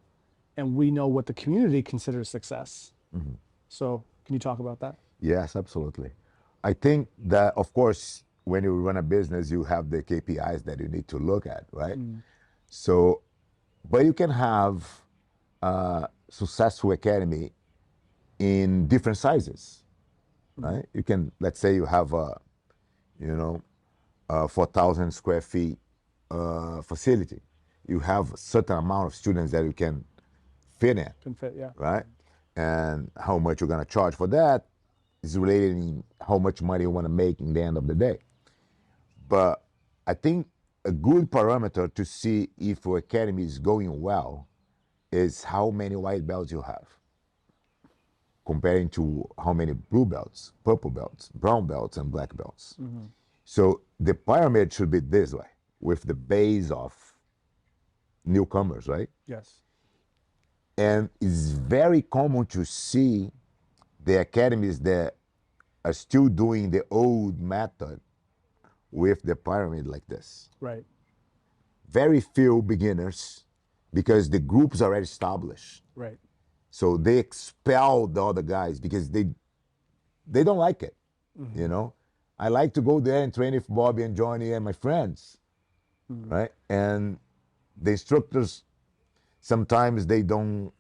and we know what the community considers success. So can you talk about that? Yes, absolutely. I think that, of course, when you run a business, you have the KPIs that you need to look at, right? So, but you can have a successful academy in different sizes, right? You can, let's say you have a, you know, 4,000 square feet facility. You have a certain amount of students that you can fit in, Can fit, yeah. right? And how much you're gonna charge for that is related in how much money you wanna make in the end of the day. But I think a good parameter to see if your academy is going well is how many white belts you have, comparing to how many blue belts, purple belts, brown belts, and black belts. So the pyramid should be this way, with the base of newcomers, right? Yes. And it's very common to see the academies that are still doing the old method with the pyramid like this. Right. Very few beginners because the group's already established. Right. So they expel the other guys because they don't like it. You know, I like to go there and train with Bobby and Johnny and my friends, right? And the instructors sometimes they don't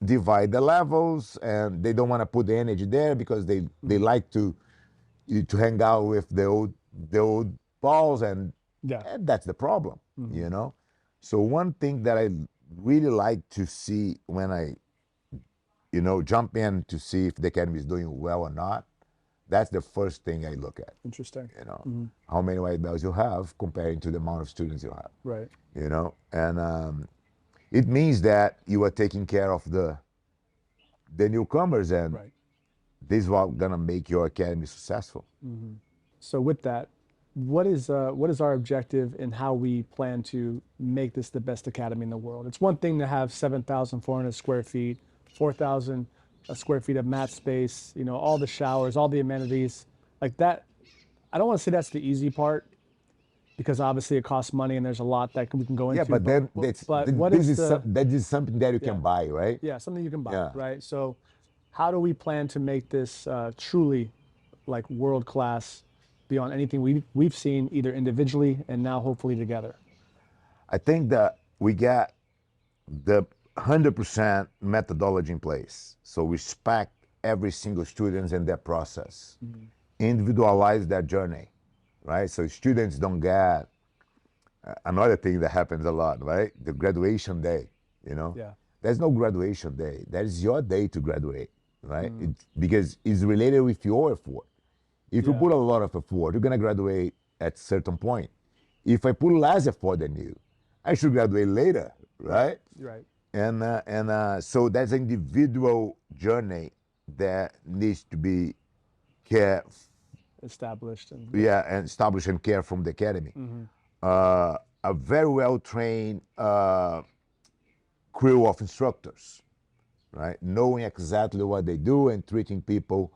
divide the levels and they don't want to put the energy there because they like to hang out with the old balls and that's the problem, you know. So one thing that I really like to see when I jump in to see if the academy is doing well or not, that's the first thing I look at. Interesting. You know, how many white belts you have comparing to the amount of students you have. Right. You know, and it means that you are taking care of the newcomers, and Right. this is what gonna make your academy successful. So with that, what is our objective and how we plan to make this the best academy in the world? It's one thing to have 7,400 square feet, 4,000 square feet of mat space, you know, all the showers, all the amenities like that. I don't want to say that's the easy part because obviously it costs money and there's a lot that we can go into. Yeah, but then that is something that you can buy, right? Yeah, something you can buy, Yeah. right? So how do we plan to make this truly like world class beyond anything we've seen either individually and now hopefully together? I think that we got the 100% methodology in place. So respect every single student and their process. Individualize their journey, right? So students don't get another thing that happens a lot, right? The graduation day, you know? Yeah. There's no graduation day. That is your day to graduate, right? Because it's related with your effort. If you put a lot of effort, you're gonna graduate at a certain point. If I put less effort than you, I should graduate later, right? Right. And so that's an individual journey that needs to be cared, Established and and established and cared from the academy. A very well trained crew of instructors, right? Knowing exactly what they do and treating people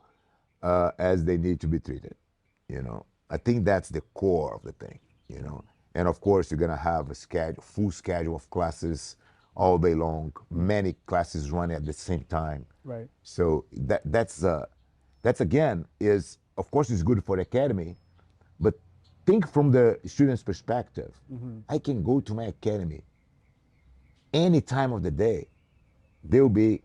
as they need to be treated. You know, I think that's the core of the thing. You know, and of course you're gonna have a full schedule of classes all day long, many classes running at the same time. Right. So that's again is of course it's good for the academy, but think from the student's perspective. I can go to my academy any time of the day. There will be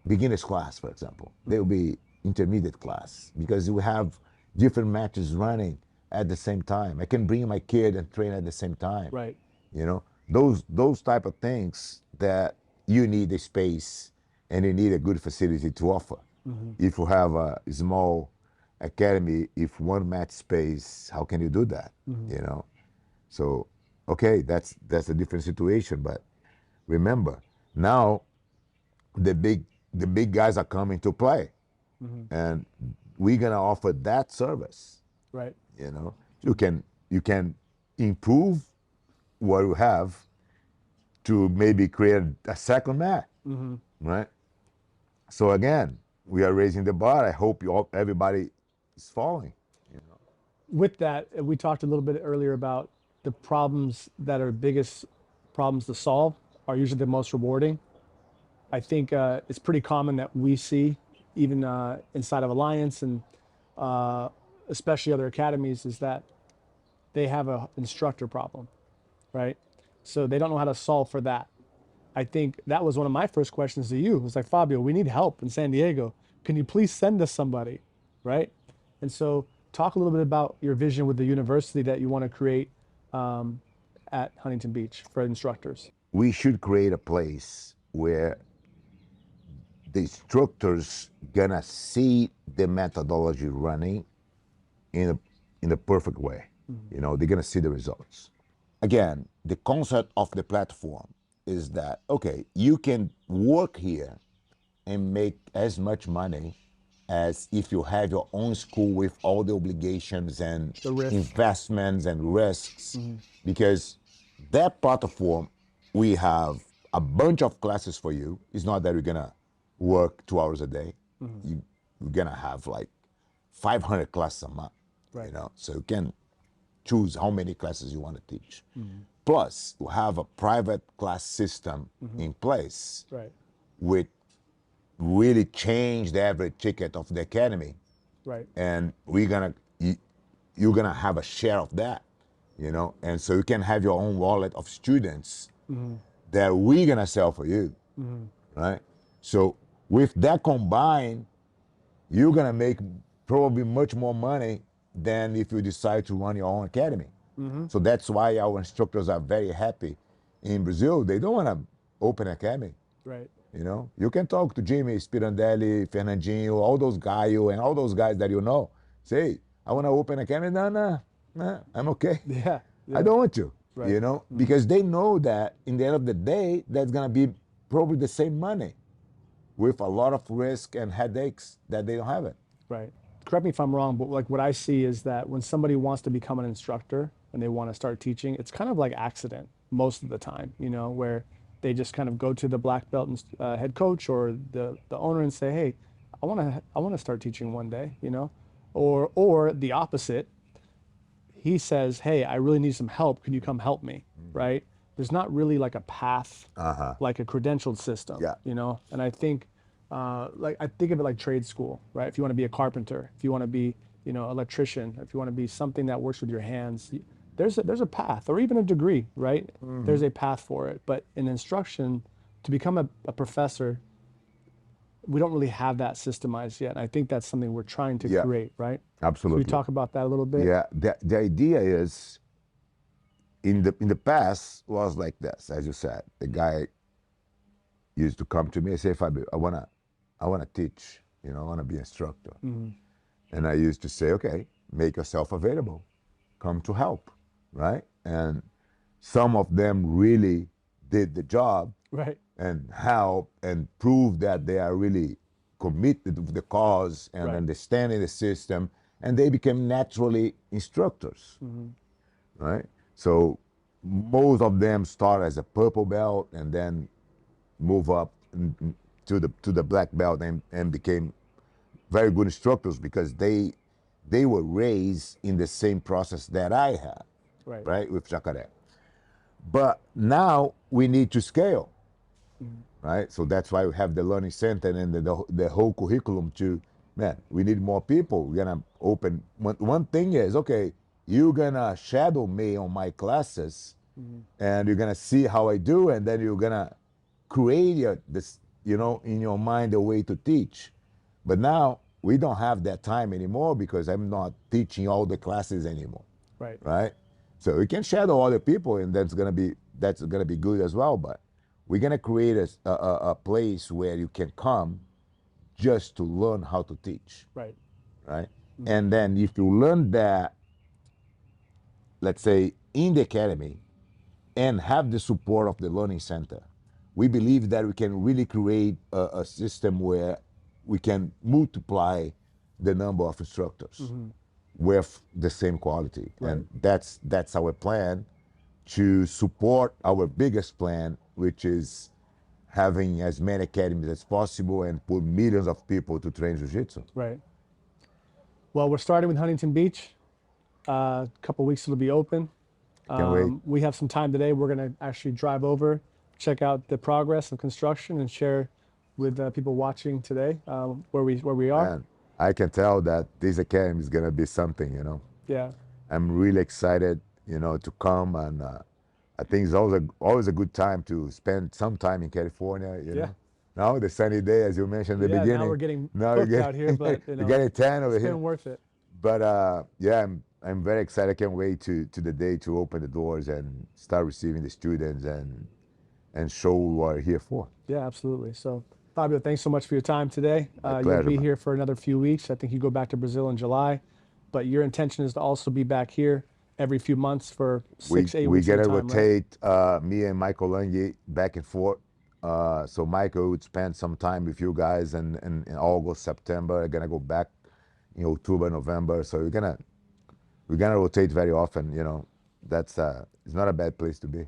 beginners class, for example. There will be intermediate class because we have different matches running at the same time. I can bring my kid and train at the same time. Right. You know, those type of things that you need a space and you need a good facility to offer. If you have a small academy, if one match space, how can you do that? You know, so okay, that's a different situation. But remember, now the big guys are coming to play, and we're gonna offer that service. Right. You know, you can improve what you have to maybe create a second mat, right? So again, we are raising the bar. I hope everybody is following. With that, we talked a little bit earlier about the problems that are biggest problems to solve are usually the most rewarding. I think it's pretty common that we see, even inside of Alliance and especially other academies, is that they have an instructor problem, right? So they don't know how to solve for that. I think that was one of my first questions to you. It was like, Fabio, we need help in San Diego. Can you please send us somebody, right? And so talk a little bit about your vision with the university that you want to create at Huntington Beach for instructors. We should create a place where the instructors gonna see the methodology running in a perfect way. You know, they're gonna see the results. Again, the concept of the platform is that okay, you can work here and make as much money as if you have your own school with all the obligations and The risk. investments and risks, because that platform, we have a bunch of classes for you. It's not that you're gonna work 2 hours a day. You're gonna have like 500 classes a month, Right. you know, so you can choose how many classes you want to teach. Plus, you have a private class system in place, Right. which really change the average ticket of the academy, Right. and you're gonna have a share of that, you know, and so you can have your own wallet of students that we're gonna sell for you, right? So with that combined, you're gonna make probably much more money than if you decide to run your own academy. So that's why our instructors are very happy in Brazil. They don't want to open an academy. Right. You know, you can talk to Jimmy, Spirandelli, Fernandinho, all those guys, and all those guys that you know. Say, I want to open a academy. No, I'm okay. Yeah. I don't want to, Right. you know, because they know that in the end of the day, that's going to be probably the same money with a lot of risk and headaches that they don't have it. Right. Correct me if I'm wrong, but like what I see is that when somebody wants to become an instructor and they want to start teaching, it's kind of like accident most of the time, you know, where they just kind of go to the black belt and head coach or the owner and say, "Hey, I want to start teaching one day," you know, or the opposite. He says, "Hey, I really need some help. Can you come help me?" Right? There's not really like a path, like a credentialed system, Yeah. you know. And I think, like I think of it like trade school, right? If you want to be a carpenter, if you want to be, you know, electrician, if you want to be something that works with your hands, there's a path, or even a degree, right? There's a path for it. But in instruction, to become a professor, we don't really have that systemized yet. And I think that's something we're trying to Yeah. create, right? Absolutely. Can we talk about that a little bit? Yeah, the idea is in the past was like this, as you said. The guy used to come to me and say, Fabio, I wanna teach, you know, I wanna be instructor. And I used to say, okay, make yourself available. Come to help, right? And some of them really did the job Right. and help and prove that they are really committed to the cause and Right. understanding the system, and they became naturally instructors, right? So most of them start as a purple belt and then move up to the black belt and became very good instructors because they were raised in the same process that I had, Right. right, with Jacaré. But now we need to scale, right? So that's why we have the learning center and the whole curriculum to, man, we need more people. We're gonna open, one thing is, okay, you're gonna shadow me on my classes and you're gonna see how I do, and then you're gonna create this, you know, in your mind a way to teach. But now we don't have that time anymore because I'm not teaching all the classes anymore, Right. right? So we can shadow other people, and that's gonna be good as well. But we're gonna create a place where you can come just to learn how to teach, Right. right? And then if you learn that, let's say in the academy, and have the support of the learning center, we believe that we can really create a system where we can multiply the number of instructors with the same quality. Right. And that's our plan, to support our biggest plan, which is having as many academies as possible and put millions of people to train jiu-jitsu. Right. Well, we're starting with Huntington Beach. A couple weeks it'll be open. Can't wait. We have some time today. We're going to actually drive over, check out the progress of construction, and share with people watching today where we are. And I can tell that this academy is gonna be something, you know. Yeah. I'm really excited, you know, to come, and I think it's always a good time to spend some time in California, you Yeah. know. Now the sunny day, as you mentioned in the Yeah, beginning. now we're getting Now cooked out here, but you know, you're getting tan over it's here. been worth it. But yeah, I'm very excited. I can't wait to the day to open the doors and start receiving the students and show what we're here for. Yeah, absolutely. So, Fabio, thanks so much for your time today. You'll pleasure, be man. here for another few weeks. I think you go back to Brazil in July, but your intention is to also be back here every few months for 6-8 We're weeks at gonna a time, right? rotate me and Michael Lange back and forth. So Michael would spend some time with you guys in August, September. We're gonna go back in October, November. So we're gonna rotate very often. You know, that's it's not a bad place to be.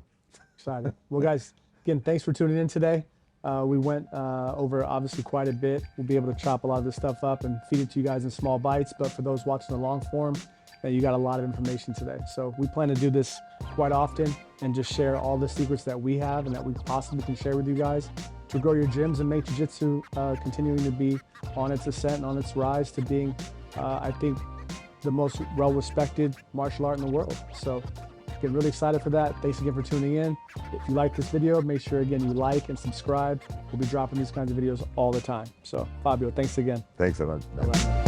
Excited. Well, guys, again, thanks for tuning in today. We went over obviously quite a bit. We'll be able to chop a lot of this stuff up and feed it to you guys in small bites. But for those watching the long form, you got a lot of information today. So we plan to do this quite often and just share all the secrets that we have and that we possibly can share with you guys to grow your gyms and make Jiu-Jitsu continuing to be on its ascent and on its rise to being, I think, the most well-respected martial art in the world. So get really excited for that. Thanks again for tuning in. If you like this video, make sure again you like and subscribe. We'll be dropping these kinds of videos all the time. So Fabio, thanks again. Thanks a lot. Bye-bye.